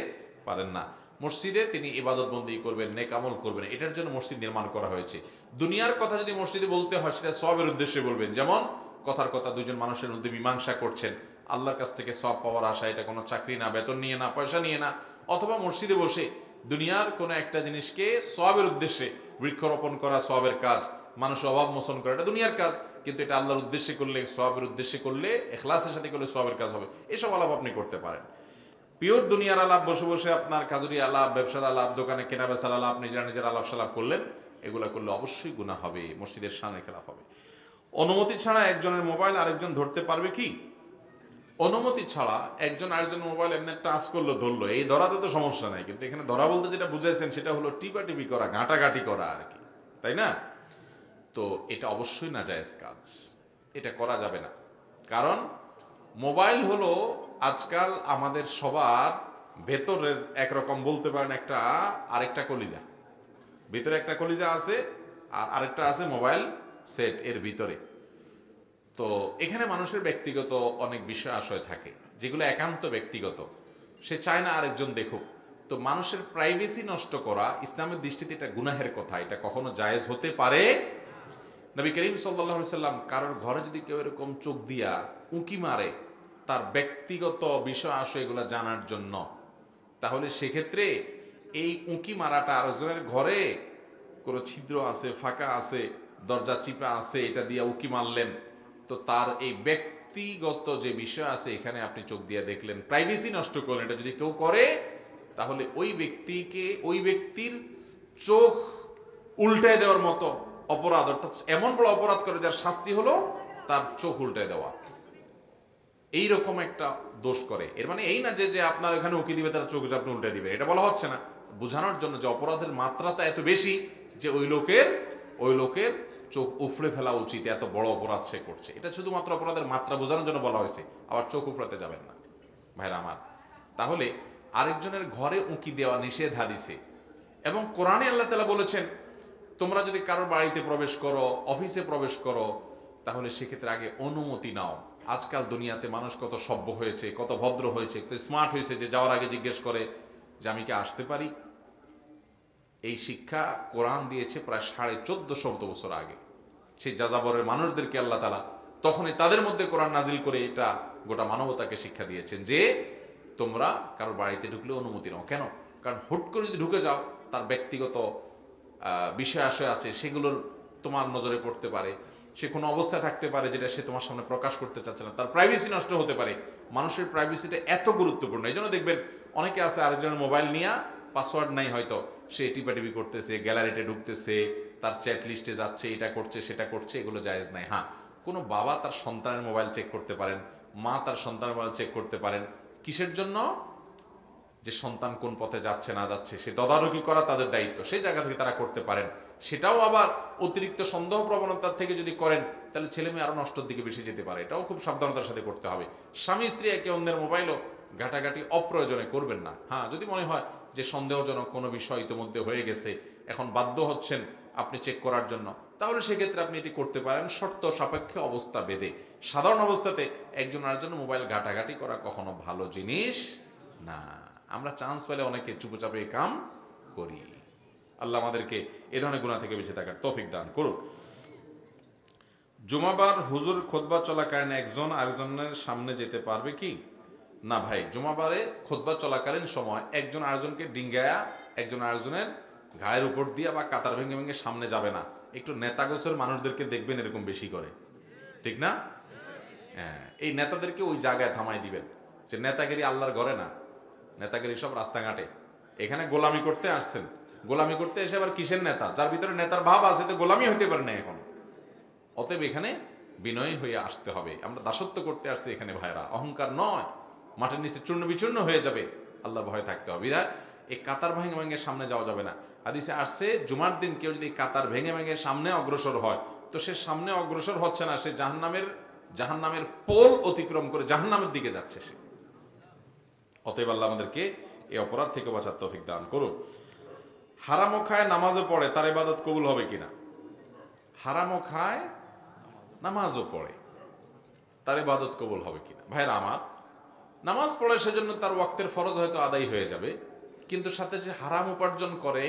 পারেন না। মসজিদে তিনি ইবাদত বন্দি করবেন, নেক আমল করবেন, এটার জন্য মসজিদ নির্মাণ করা হয়েছে। দুনিয়ার কথা যদি মসজিদে বলতে হয়, সেটা সওয়াবের উদ্দেশ্যে বলবেন। যেমন কথার কথা দুজন মানুষের মধ্যে মীমাংসা করছেন, আল্লাহর কাছ থেকে সওয়াব পাওয়ার আশা, এটা কোনো চাকরি না, বেতন নিয়ে না, পয়সা নিয়ে না। অথবা মসজিদে বসে দুনিয়ার কোনো একটা জিনিসকে সওয়াবের উদ্দেশ্যে, বৃক্ষরোপণ করা সওয়াবের কাজ, মানুষের অভাব মোচন করা, এটা দুনিয়ার কাজ, কিন্তু এটা আল্লাহর উদ্দেশ্যে করলে, সওয়াবের উদ্দেশ্যে করলে, ইখলাসের সাথে করলে সওয়াবের কাজ হবে। এসব আলাপ আপনি করতে পারেন। পিওর দুনিয়ার আলাপ, বসে বসে আপনার কাজুরি আলাপ, ব্যবসার আলাপ, দোকানে কেনা বেচার আলাপ, নিজের আলাপ সালাপ করলেন, এগুলা করলে অবশ্যই গুনাহ হবে, মসজিদের শানের খেলাফ হবে। অনুমতি ছাড়া একজনের মোবাইল আরেকজন ধরতে পারবে কি? অনুমতি ছাড়া একজন আরেকজন মোবাইল এমনি টাচ করলো, ধরলো, এই ধরাতে তো সমস্যা নাই, কিন্তু এখানে ধরা বলতে যেটা বুঝাইছেন সেটা হলো টিপাটিপি করা, ঘাটাঘাটি করা আর কি, তাই না? তো এটা অবশ্যই নাজায়েজ কাজ, এটা করা যাবে না। কারণ মোবাইল হলো আজকাল আমাদের সবার ভেতরের একরকম বলতে পারেন একটা আরেকটা কলিজা, ভিতরে একটা কলিজা আছে আর আরেকটা আছে মোবাইল সেট এর ভিতরে। তো এখানে মানুষের ব্যক্তিগত অনেক বিষয় আশয় থাকে যেগুলো একান্ত ব্যক্তিগত, সে চায় না আরেকজন দেখুক। তো মানুষের প্রাইভেসি নষ্ট করা ইসলামের দৃষ্টিতে এটা গুনাহের কথা, এটা কখনো জায়েজ হতে পারে। নবী করিম সাল্লাল্লাহু আলাইহি সাল্লাম কারোর ঘরে যদি কেউ এরকম চোখ দিয়া উঁকি মারে তার ব্যক্তিগত বিষয় আশয় এগুলো জানার জন্য, তাহলে সেক্ষেত্রে এই উঁকি মারাটা আরেকজনের ঘরে কোনো ছিদ্র আছে, ফাঁকা আছে, দরজা চিপা আছে, এটা দিয়ে উঁকি মারলেন, তো তার এই ব্যক্তিগত যে বিষয় আছে এখানে আপনি চোখ দিয়ে দেখলেন, প্রাইভেসি নষ্ট করলেন। এটা যদি কেউ করে তাহলে ওই ব্যক্তির চোখ উল্টায় দেওয়ার মতো অপরাধ, অর্থাৎ এমন বড় অপরাধ করে যার শাস্তি হলো তার চোখ উল্টায় দেওয়া, এইরকম একটা দোষ করে। এর মানে এই না যে আপনার এখানে উকি দিবে তার চোখ আপনি উল্টে দিবে, এটা বলা হচ্ছে না। বোঝানোর জন্য যে অপরাধের মাত্রাটা এত বেশি যে ওই লোকের চোখ উফড়ে ফেলা উচিত, এত বড় অপরাধ সে করছে। এটা শুধুমাত্র অপরাধের মাত্রা বোঝানোর জন্য বলা হয়েছে, আবার চোখ উফড়াতে যাবেন না ভাইরা আমার। তাহলে আরেকজনের ঘরে উঁকি দেওয়া নিষেধ হাদিসে, এবং কোরআনে আল্লাহ তাআলা বলেছেন তোমরা যদি কারোর বাড়িতে প্রবেশ করো, অফিসে প্রবেশ করো, তাহলে সেক্ষেত্রে আগে অনুমতি নাও। আজকাল দুনিয়াতে মানুষ কত সভ্য হয়েছে, কত ভদ্র হয়েছে, কত স্মার্ট হয়েছে যে যাওয়ার আগে জিজ্ঞেস করে যে আমি কি আসতে পারি। এই শিক্ষা কোরআন দিয়েছে প্রায় 1450 বছর আগে। সেই যাযাবরের মানুষদেরকে আল্লাহ তাআলা তখনই তাদের মধ্যে কোরআন নাজিল করে এটা গোটা মানবতাকে শিক্ষা দিয়েছেন যে তোমরা কারোর বাড়িতে ঢুকলে অনুমতি নাও। কেন? কারণ হুট করে যদি ঢুকে যাও তার ব্যক্তিগত বিষয় আশয় আছে, সেগুলোর তোমার নজরে পড়তে পারে, সে কোনো অবস্থায় থাকতে পারে যেটা সে তোমার সামনে প্রকাশ করতে চাচ্ছে না, তার প্রাইভেসি নষ্ট হতে পারে। মানুষের প্রাইভেসিটা এত গুরুত্বপূর্ণ, এই জন্য দেখবেন অনেকে আছে আরেকজনের মোবাইল নিয়ে, পাসওয়ার্ড নাই হয়তো, সে টিপাটিপি করতেছে, গ্যালারিতে ঢুকতেছে, তার চ্যাট লিস্টে যাচ্ছে, এটা করছে সেটা করছে, এগুলো জায়েজ নাই। হ্যাঁ, কোনো বাবা তার সন্তানের মোবাইল চেক করতে পারেন, মা তার সন্তানের মোবাইল চেক করতে পারেন। কিসের জন্য? যে সন্তান কোন পথে যাচ্ছে না যাচ্ছে সে তদারকি করা তাদের দায়িত্ব, সেই জায়গা থেকে তারা করতে পারেন। সেটাও আবার অতিরিক্ত সন্দেহ প্রবণতার থেকে যদি করেন তাহলে ছেলে মেয়ে আরও নষ্টর দিকে বেশি যেতে পারে, এটাও খুব সাবধানতার সাথে করতে হবে। স্বামী স্ত্রী একে অন্যের মোবাইলও ঘাটাঘাটি অপ্রয়োজনে করবেন না। হ্যাঁ, যদি মনে হয় যে সন্দেহজনক কোনো বিষয় ইতিমধ্যে হয়ে গেছে, এখন বাধ্য হচ্ছেন আপনি চেক করার জন্য, তাহলে সেক্ষেত্রে আপনি এটি করতে পারেন শর্ত সাপেক্ষে, অবস্থা বেঁধে। সাধারণ অবস্থাতে একজন আরেকজন মোবাইল ঘাটাঘাটি করা কখনো ভালো জিনিস না। আমরা চান্স পেলে অনেকে চুপচাপে কাম করি। আল্লাহ আমাদেরকে এ ধরনের গুনাহ থেকে বেঁচে থাকার তৌফিক দান করুন। জুমাবার হুজুর খুতবা চলাকালীন একজন আরেকজনের সামনে যেতে পারবে কি? না ভাই, জুমাবারে খুতবা চলাকালীন সময় একজন আরেকজনকে ডিঙ্গায়া একজন আরেকজনের ঘায়ের উপর দিয়ে বা কাতার ভেঙে ভেঙে সামনে যাবে না। একটু নেতাগোছের মানুষদেরকে দেখবেন এরকম বেশি করে, ঠিক না? হ্যাঁ, এই নেতাদেরকে ওই জায়গায় থামাই দিবেন যে নেতাগিরি আল্লাহর ঘরে না, নেতাগিরি সব রাস্তাঘাটে। এখানে গোলামি করতে আসছেন, গোলামি করতে এসে আবার কিসের নেতা? যার ভিতরে নেতার ভাব আছে তো গোলামি হতে পারে না এখনো। অতএব এখানে বিনয়ী হয়ে আসতে হবে। আমরা দাসত্ব করতে আসছি এখানে ভাইরা, অহংকার নয়। মাটির নিচে চূর্ণ বিচূর্ণ হয়ে যাবে, আল্লাহর ভয় থাকতে হবে। এই কাতার ভেঙে ভেঙে সামনে যাওয়া যাবে না। হাদিসে আসছে জুমার দিন কেউ যদি কাতার ভেঙে ভেঙে সামনে অগ্রসর হয়, তো সে সামনে অগ্রসর হচ্ছে না, সে জাহান্নামের পোল অতিক্রম করে জাহান্নামের দিকে যাচ্ছে সে। অতএব আল্লাহ আমাদেরকে এই অপরাধ থেকে বাঁচার তৌফিক দান করুন। হারামও খায় নামাজও পড়ে, তার ইবাদত কবুল হবে কিনা? হারামও খায় নামাজও পড়ে, তার ইবাদত কবুল হবে কিনা? ভাইরা আমার, নামাজ পড়ে সেজন্য তার ওয়াক্তের ফরজ হয়তো আদায় হয়ে যাবে, কিন্তু সাথে যে হারাম উপার্জন করে,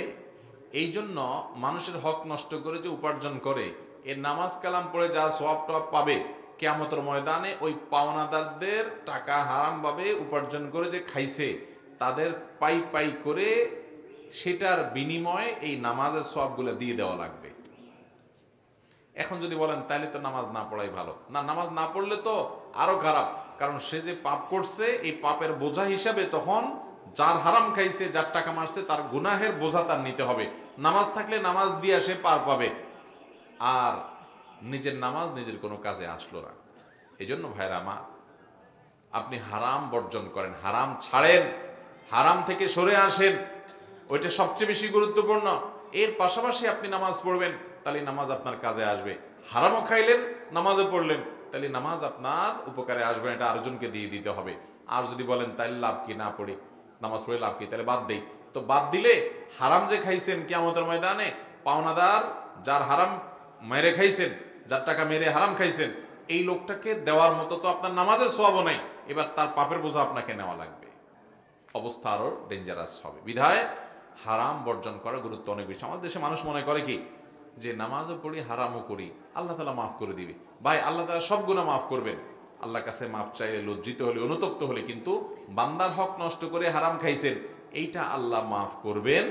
এই জন্য মানুষের হক নষ্ট করে যে উপার্জন করে, এর নামাজ কালাম পড়ে যা সওয়াব টওয়াব পাবে কিয়ামতের ময়দানে ওই পাওনাদারদের টাকা হারামভাবে উপার্জন করে যে খাইছে তাদের পাই পাই করে সেটার বিনিময়ে এই নামাজের সওয়াবগুলো দিয়ে দেওয়া লাগবে। এখন যদি বলেন তাহলে তো নামাজ না পড়াই ভালো, না, নামাজ না পড়লে তো আরো খারাপ, কারণ সে যে পাপ করছে এই পাপের বোঝা হিসাবে তখন যার হারাম খাইছে, যার টাকা মারছে, তার গুনাহের বোঝা তার নিতে হবে। নামাজ থাকলে নামাজ দিয়ে সে পার পাবে, আর নিজের নামাজ নিজের কোনো কাজে আসলো না। এই জন্য ভাইরা আমার, আপনি হারাম বর্জন করেন, হারাম ছাড়েন, হারাম থেকে সরে আসেন, ওইটা সবচেয়ে বেশি গুরুত্বপূর্ণ। এর পাশাপাশি আপনি নামাজ পড়বেন, তাহলে নামাজ আপনার কাজে আসবে। হারামও খাইলেন, নামাজও পড়লেন, তাহলে নামাজ আপনার উপকারে আসবে, এটা আরেকজনকে দিয়ে দিতে হবে। আর যদি বলেন তাইলে লাভ কি, না পড়ি, নামাজ পড়ে লাভ কি, তাহলে বাদ দেই, তো বাদ দিলে হারাম যে খাইছেন কিয়ামতের ময়দানে পাওনাদার যার হারাম মেরে খাইছেন, যার টাকা মেরে হারাম খাইছেন, এই লোকটাকে দেওয়ার মতো তো আপনার নামাজের সওয়াবও নেই, এবার তার পাপের বোঝা আপনাকে নেওয়া লাগবে, অবস্থা আরও ডেঞ্জারাস হবে। বিধায় হারাম বর্জন করা গুরুত্ব অনেক বেশি। আমাদের দেশে মানুষ মনে করে কি যে নামাজও পড়ি হারামও করি আল্লাহ তাআলা মাফ করে দিবে। ভাই, আল্লাহ তাআলা সব গুনাহ মাফ করবেন, আল্লাহর কাছে মাফ চাইলে, লজ্জিত হলে, অনুতপ্ত হলে, কিন্তু বান্দার হক নষ্ট করে হারাম খাইছেন এইটা আল্লাহ মাফ করবেন।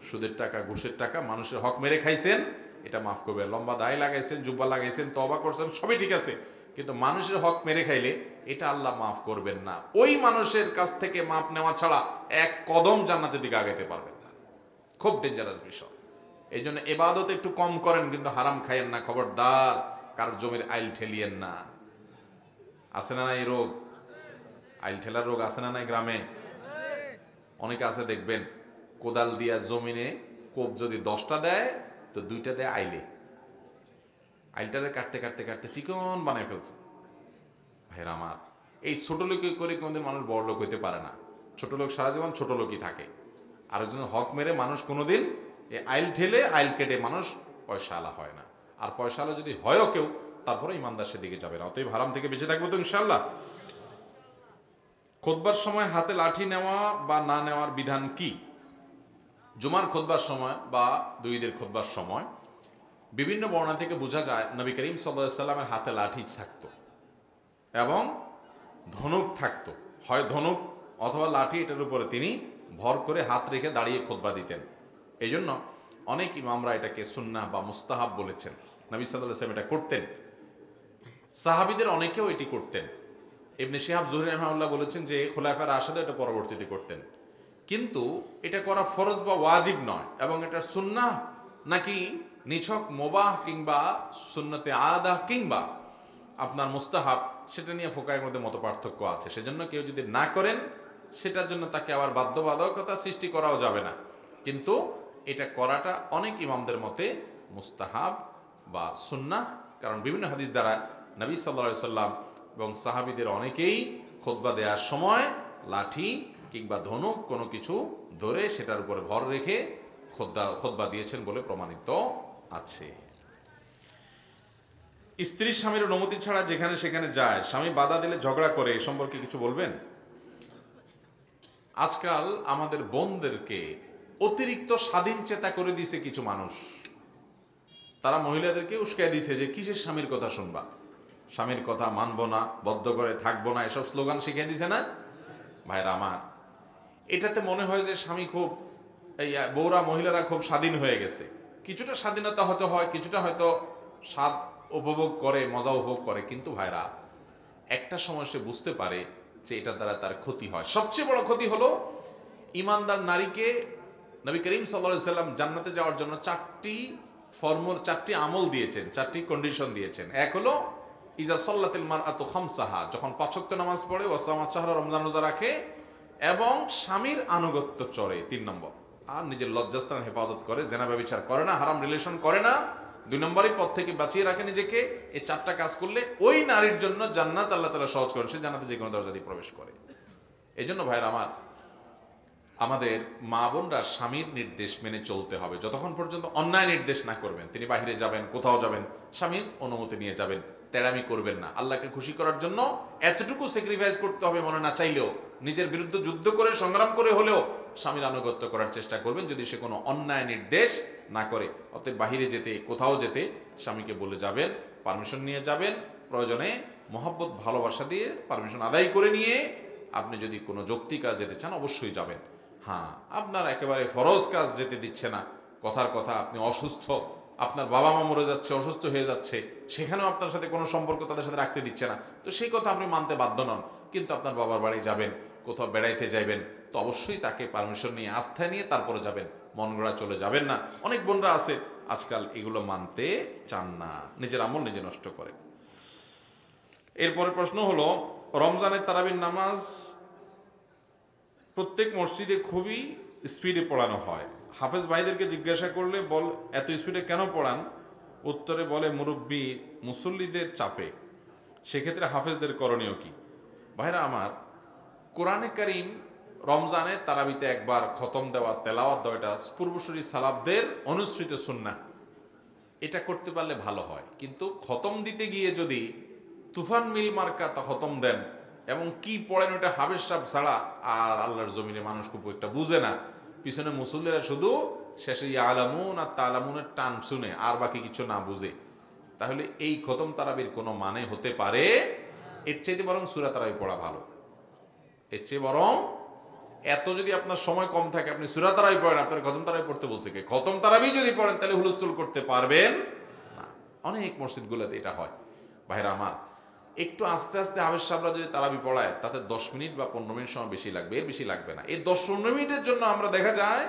সুদের টাকা, ঘুষের টাকা, মানুষের হক মেরে খাইছেন, এটা মাফ করবেন। লম্বা দাড়ি লাগাইছেন, জুব্বা লাগাইছেন, তওবা করছেন, সবই ঠিক আছে, কিন্তু মানুষের হক মেরে খাইলে এটা আল্লাহ মাফ করবেন না। ওই মানুষের কাছ থেকে মাফ নেওয়া ছাড়া এক কদম জান্নাতের দিকে আগাইতে পারবেন না। খুব ডেঞ্জারাস বিষয়। এই জন্য এবাদত একটু কম করেন, কিন্তু হারাম খাইয়েন না, খবরদার। কারোর জমির আইল ঠেলিয়েন না। আছে না এই রোগ? আইল ঠেলার রোগ আছে না নাই গ্রামে? অনেকে আছে দেখবেন, কোদাল দিয়া জমিনে কোপ যদি 10টা দেয় তো 2টা দেয় আইলে। আইলটারে কাটতে কাটতে কাটতে চিকন বানায় ফেলছে। ভাইরা আমার, এই ছোট লোক করে কোনোদিন মানুষ বড় লোক হইতে পারে না। ছোট লোক সারা জীবন ছোট লোকই থাকে। আরেকজন হক মেরে মানুষ কোনোদিন এই আইল ঠেলে, আইল কেটে মানুষ পয়সাওয়ালা হয় না। আর পয়সাওয়ালা যদি হয়ও কেউ, তারপরে ইমানদার সেদিকে যাবে না। অতএব হারাম থেকে বেঁচে থাকবো তো ইনশাআল্লাহ। খুতবার সময় হাতে লাঠি নেওয়া বা না নেওয়ার বিধান কি? জুমার খুতবার সময় বা ঈদের খুতবার সময় বিভিন্ন বর্ণনা থেকে বোঝা যায় নবী করিম সাল্লাল্লাহু আলাইহি সাল্লামের হাতে লাঠি থাকতো এবং ধনুক থাকতো। হয় ধনুক অথবা লাঠি, এটার উপরে তিনি ভর করে হাত রেখে দাঁড়িয়ে খুতবা দিতেন। এই জন্য অনেক ইমামরা এটাকে সুন্নাহ বা মুস্তাহাব বলেছেন। নবী সাল্লাল্লাহু আলাইহি ওয়াসাল্লাম এটা করতেন, সাহাবীদের অনেকেও এটি করতেন। ইবনে শিহাব জুহরি রাহিমাহুল্লাহ বলেছেন যে খুলাফায়ে রাশিদুন এটা পরবর্তীতে করতেন, কিন্তু এটা করা ফরজ বা ওয়াজিব নয়। এবং এটা সুন্নাহ নাকি নিছক মুবাহ কিংবা সুন্নতে আদা কিংবা আপনার মুস্তাহাব, সেটা নিয়ে ফুকাহের মধ্যে মত পার্থক্য আছে। সেজন্য কেউ যদি না করেন, সেটার জন্য তাকে আবার বাধ্যবাধকতা সৃষ্টি করাও যাবে না। কিন্তু এটা করাটা অনেক ইমামদের মতে মুস্তাহাব বা সুন্নাহ। কারণ বিভিন্ন হাদিস দ্বারা নবী সাল্লাল্লাহু আলাইহি সাল্লাম এবং সাহাবীদের অনেকেই খুতবা দেওয়ার সময় লাঠি কিংবা ধনুক কোনো কিছু ধরে সেটার উপরে ভর রেখে খুতবা দিয়েছেন বলে প্রমাণিত আছে। স্ত্রী স্বামীর অনুমতি ছাড়া যেখানে সেখানে যায়, স্বামী বাধা দিলে ঝগড়া করে, এ সম্পর্কে কিছু বলবেন? আজকাল আমাদের বোনদেরকে অতিরিক্ত স্বাধীন চেতা করে দিয়েছে কিছু মানুষ। তারা মহিলাদেরকে উস্কাই দিয়েছে যে কিসের স্বামীর কথা শুনবা, স্বামীর কথা মানবো না, বদ্ধ করে থাকবো না, এসব স্লোগান শিখিয়ে দিছে না। ভাইরা আমার, এটাতে মনে হয় যে স্বামী খুব, এই বউরা মহিলারা খুব স্বাধীন হয়ে গেছে। কিছুটা স্বাধীনতা হতে হয়, কিছুটা হয়তো স্বাদ উপভোগ করে, মজা উপভোগ করে, কিন্তু ভাইরা একটা সময় সে বুঝতে পারে যে এটার দ্বারা তার ক্ষতি হয়। সবচেয়ে বড় ক্ষতি হলো ইমানদার নারীকে নবী করিম সাল্লাল্লাহু আলাইহি সাল্লাম জান্নাতে যাওয়ার জন্য 4টি আমল দিয়েছেন, 4টি কন্ডিশন দিয়েছেন। এক হলো ইজা সাল্লাতিল মারআতু খামসাহা, যখন 5 ওয়াক্ত নামাজ পড়ে, ওয়া সামাত শাহরা, রমজান রোজা রাখে এবং স্বামীর আনুগত্য চরে, 3 নম্বর, আর নিজের লজ্জাস্থান হেফাজত করে, জেনা ব্যভিচার করে না, হারাম রিলেশন করে না, 2 নম্বরই পথ থেকে বাঁচিয়ে রাখে নিজেকে। এই 4টা কাজ করলে ওই নারীর জন্য জান্নাত আল্লাহ তাআলা সহজ করেন, সে জান্নাতে যে কোনো দরজা দিয়ে প্রবেশ করে। এই জন্য ভাইরা আমার, আমাদের মা বোনরা স্বামীর নির্দেশ মেনে চলতে হবে। যতক্ষণ পর্যন্ত অন্যায় নির্দেশ না করবেন, তিনি বাহিরে যাবেন, কোথাও যাবেন, স্বামীর অনুমতি নিয়ে যাবেন, তেড়ামি করবেন না। আল্লাহকে খুশি করার জন্য এতটুকু স্যাক্রিফাইস করতে হবে, মনে না চাইলেও, নিজের বিরুদ্ধে যুদ্ধ করে, সংগ্রাম করে হলেও স্বামীর আনুগত্য করার চেষ্টা করবেন, যদি সে কোনো অন্যায় নির্দেশ না করে। অতএব বাহিরে যেতে, কোথাও যেতে স্বামীকে বলে যাবেন, পারমিশন নিয়ে যাবেন, প্রয়োজনে মহব্বত ভালোবাসা দিয়ে পারমিশন আদায় করে নিয়ে আপনি যদি কোনো যৌক্তিক কাজ যেতে চান অবশ্যই যাবেন। হ্যাঁ, আপনার একেবারে ফরজ কাজ যেতে দিচ্ছে না, কথার কথা আপনি অসুস্থ, আপনার বাবা মা মরে যাচ্ছে, অসুস্থ হয়ে যাচ্ছে, সেখানেও আপনার সাথে কোনো সম্পর্ক তাদের সাথে রাখতে দিচ্ছে না, তো সেই কথা আপনি মানতে বাধ্য নন। কিন্তু আপনার বাবার বাড়ি যাবেন, কোথাও বেড়াইতে যাবেন, তো অবশ্যই তাকে পারমিশন নিয়ে, আস্থায় নিয়ে তারপরে যাবেন, মন গড়া চলে যাবেন না। অনেক বোনরা আছে আজকাল এগুলো মানতে চান না, নিজের আমল নিজে নষ্ট করে। এরপরে প্রশ্ন হলো, রমজানের তারাবির নামাজ প্রত্যেক মসজিদে খুবই স্পিডে পড়ানো হয়। হাফেজ ভাইদেরকে জিজ্ঞাসা করলে এত স্পিডে কেন পড়ান? উত্তরে বলে মুরব্বী মুসল্লিদের চাপে। সেক্ষেত্রে হাফেজদের করণীয় কি? ভাইরা আমার, কোরআনে কারীম রমজানে তারাবিতে একবার খতম দেওয়া, তেলাওয়াত দেওয়া, এটা পূর্বসূরি সালাফদের অনুসৃত সুন্নাহ। এটা করতে পারলে ভালো হয়, কিন্তু খতম দিতে গিয়ে যদি তুফান মিল মার্কা তা খতম দেন এবং কি পড়েন ওটা হাফেজ সাহেব ছাড়া আর আল্লাহর জমিনে মানুষ খুব একটা বুঝে না। পিছনে মুসল্লিরা শুধু শেষে ইয়ালামুন আর তালামুনের টান শুনে আর বাকি কিছু না বুঝে। তাহলে এই খতম তারাবির কোনো মানে হতে পারে? এর চাইতে বরং সূরা তারাবি পড়া ভালো। এর চেয়ে বরং এত যদি আপনার সময় কম থাকে আপনি সূরা তারাবি পড়েন, আপনার খতম তারাবি পড়তে বলছে কে? খতম তারাবি যদি পড়েন তাহলে হুলস্থুল করতে পারবেন না। অনেক মসজিদগুলোতে এটা হয়। ভাইরা আমার, একটু আস্তে আস্তে হাফেজ সাহেবরা যদি তারাবি পড়ায় তাতে 10 মিনিট বা 15 মিনিট সময় বেশি লাগবে, এর বেশি লাগবে না। এই 10-15 মিনিটের জন্য আমরা দেখা যায়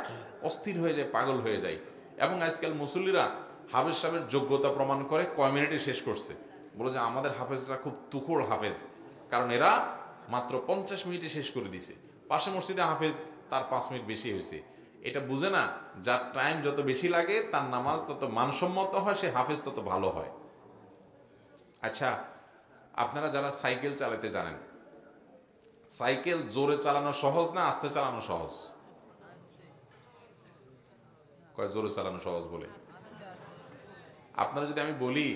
অস্থির হয়ে যায়, পাগল হয়ে যাই। এবং আজকাল মুসল্লিরা হাফেজ সাহেবের যোগ্যতা প্রমাণ করে কয় মিনিটে শেষ করছে। বলে যে আমাদের হাফেজরা খুব তুখোড় হাফেজ, কারণ এরা মাত্র 50 মিনিটে শেষ করে দিছে। পাশে মসজিদে হাফেজ, তার 5 মিনিট বেশি হয়েছে। এটা বুঝে না, যার টাইম যত বেশি লাগে তার নামাজ তত মানসম্মত হয়, সে হাফেজ তত ভালো হয়। আচ্ছা, আপনারা যারা সাইকেল চালাতে জানেন, সাইকেল জোরে চালানো সহজ না আস্তে চালানো সহজ? কয় জোরে চালানো সহজ বলে। আপনারা যদি আমি বলি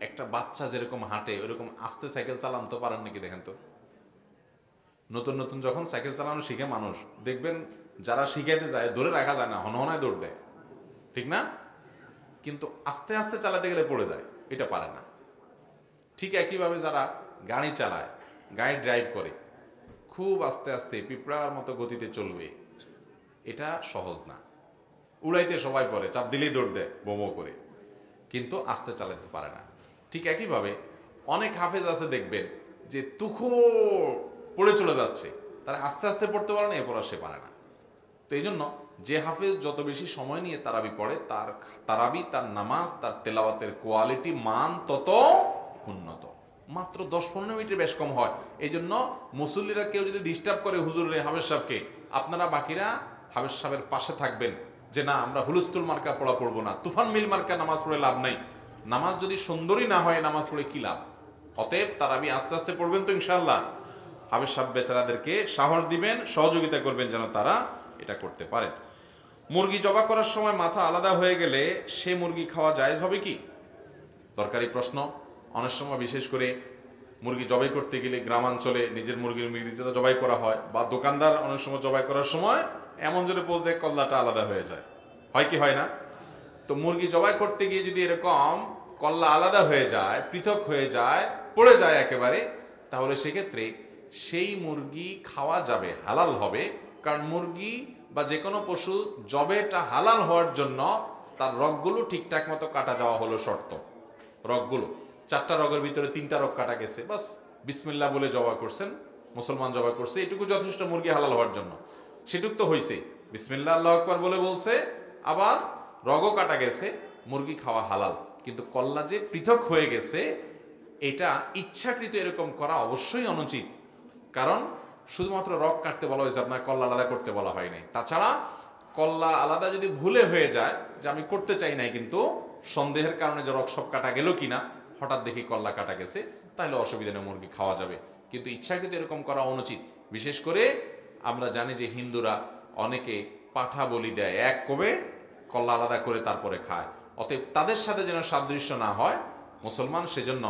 একটা বাচ্চা যেরকম হাঁটে ওরকম আস্তে সাইকেল চালান তো পারেন নাকি দেখেন তো? নতুন নতুন যখন সাইকেল চালানো শিখে মানুষ, দেখবেন যারা শিখাইতে যায় ধরে রাখা যায় না, হনহনায় দৌড় দেয়, ঠিক না? কিন্তু আস্তে আস্তে চালাতে গেলে পড়ে যায়, এটা পারে না। ঠিক একইভাবে যারা গাড়ি চালায়, গাড়ি ড্রাইভ করে, খুব আস্তে আস্তে পিঁপড়ার মতো গতিতে চলবে, এটা সহজ না। উড়াইতে সবাই পড়ে, চাপ দিলেই দৌড় দেয় বোমো করে, কিন্তু আস্তে চালাতে পারে না। ঠিক একইভাবে অনেক হাফেজ আছে দেখবেন যে তুখো পড়ে চলে যাচ্ছে, তারা আস্তে আস্তে পড়তে পারে না, এরপর আর সে পারে না। তো এই জন্য যে হাফেজ যত বেশি সময় নিয়ে তারাবি পড়ে, তার তারাবি, তার নামাজ, তার তেলাওয়াতের কোয়ালিটি, মান তত উন্নত। মাত্র 10-15 মিনিটের বেশ কম হয়। এই জন্য মুসল্লিরা কেউ যদি ডিস্টার্ব করে হুজুরের হাফেজ সাহেবকে, আপনারা বাকিরা হাফেজ সাহেবের পাশে থাকবেন যে না, আমরা হুলস্থুল মার্কা পড়া পড়বো না, তুফান মিল মার্কা নামাজ পড়ে লাভ নাই। নামাজ যদি সুন্দরই না হয় নামাজ পড়ে কি লাভ? অতএব তারাবি আস্তে আস্তে পড়বেন তো ইনশাআল্লাহ। হাফেজ সাহেব বেচারাদেরকে সাহস দিবেন, সহযোগিতা করবেন যেন তারা এটা করতে পারেন। মুরগি জবাই করার সময় মাথা আলাদা হয়ে গেলে সে মুরগি খাওয়া জায়েজ হবে কি? দরকারি প্রশ্ন। অনেক সময় বিশেষ করে মুরগি জবাই করতে গেলে গ্রামাঞ্চলে নিজের মুরগির নিজেরা জবাই করা হয়, বা দোকানদার অনেক সময় জবাই করার সময় এমন জোরে পোজ দেয় কল্লাটা আলাদা হয়ে যায়, হয় কি হয় না? তো মুরগি জবাই করতে গিয়ে যদি এরকম কল্লা আলাদা হয়ে যায়, পৃথক হয়ে যায়, পড়ে যায় একেবারে, তাহলে সেক্ষেত্রে সেই মুরগি খাওয়া যাবে, হালাল হবে। কারণ মুরগি বা যে কোনো পশু জবেটা হালাল হওয়ার জন্য তার রগগুলো ঠিকঠাক মতো কাটা যাওয়া হলো শর্ত। রগগুলো 4টা রগের ভিতরে 3টা রগ কাটা গেছে, বাস বিসমিল্লাহ বলে জবাই করছেন, মুসলমান জবাই করছে, এটুকু যথেষ্ট মুরগি হালাল হওয়ার জন্য। সেটুক তো হয়েছে, বিসমিল্লাহ আল্লাহু আকবার বলে বলছে, আবার রগও কাটা গেছে, মুরগি খাওয়া হালাল। কিন্তু কল্লা যে পৃথক হয়ে গেছে, এটা ইচ্ছাকৃত এরকম করা অবশ্যই অনুচিত। কারণ শুধুমাত্র রগ কাটতে বলা হয়েছে, আপনার কল্লা আলাদা করতে বলা হয় নাই। তাছাড়া কল্লা আলাদা যদি ভুলে হয়ে যায়, যে আমি করতে চাই নাই কিন্তু সন্দেহের কারণে যে রগ সব কাটা গেল কিনা, হঠাৎ দেখি কল্লা কাটা গেছে, তাহলে অসুবিধা নেই, মুরগি খাওয়া যাবে। কিন্তু ইচ্ছাকৃত এরকম করা অনুচিত। বিশেষ করে আমরা জানি যে হিন্দুরা অনেকে পাঠা বলি দেয়, এক কবে কল্লা আলাদা করে তারপরে খায়। অতএব তাদের সাথে যেন সাদৃশ্য না হয়, মুসলমান সেজন্য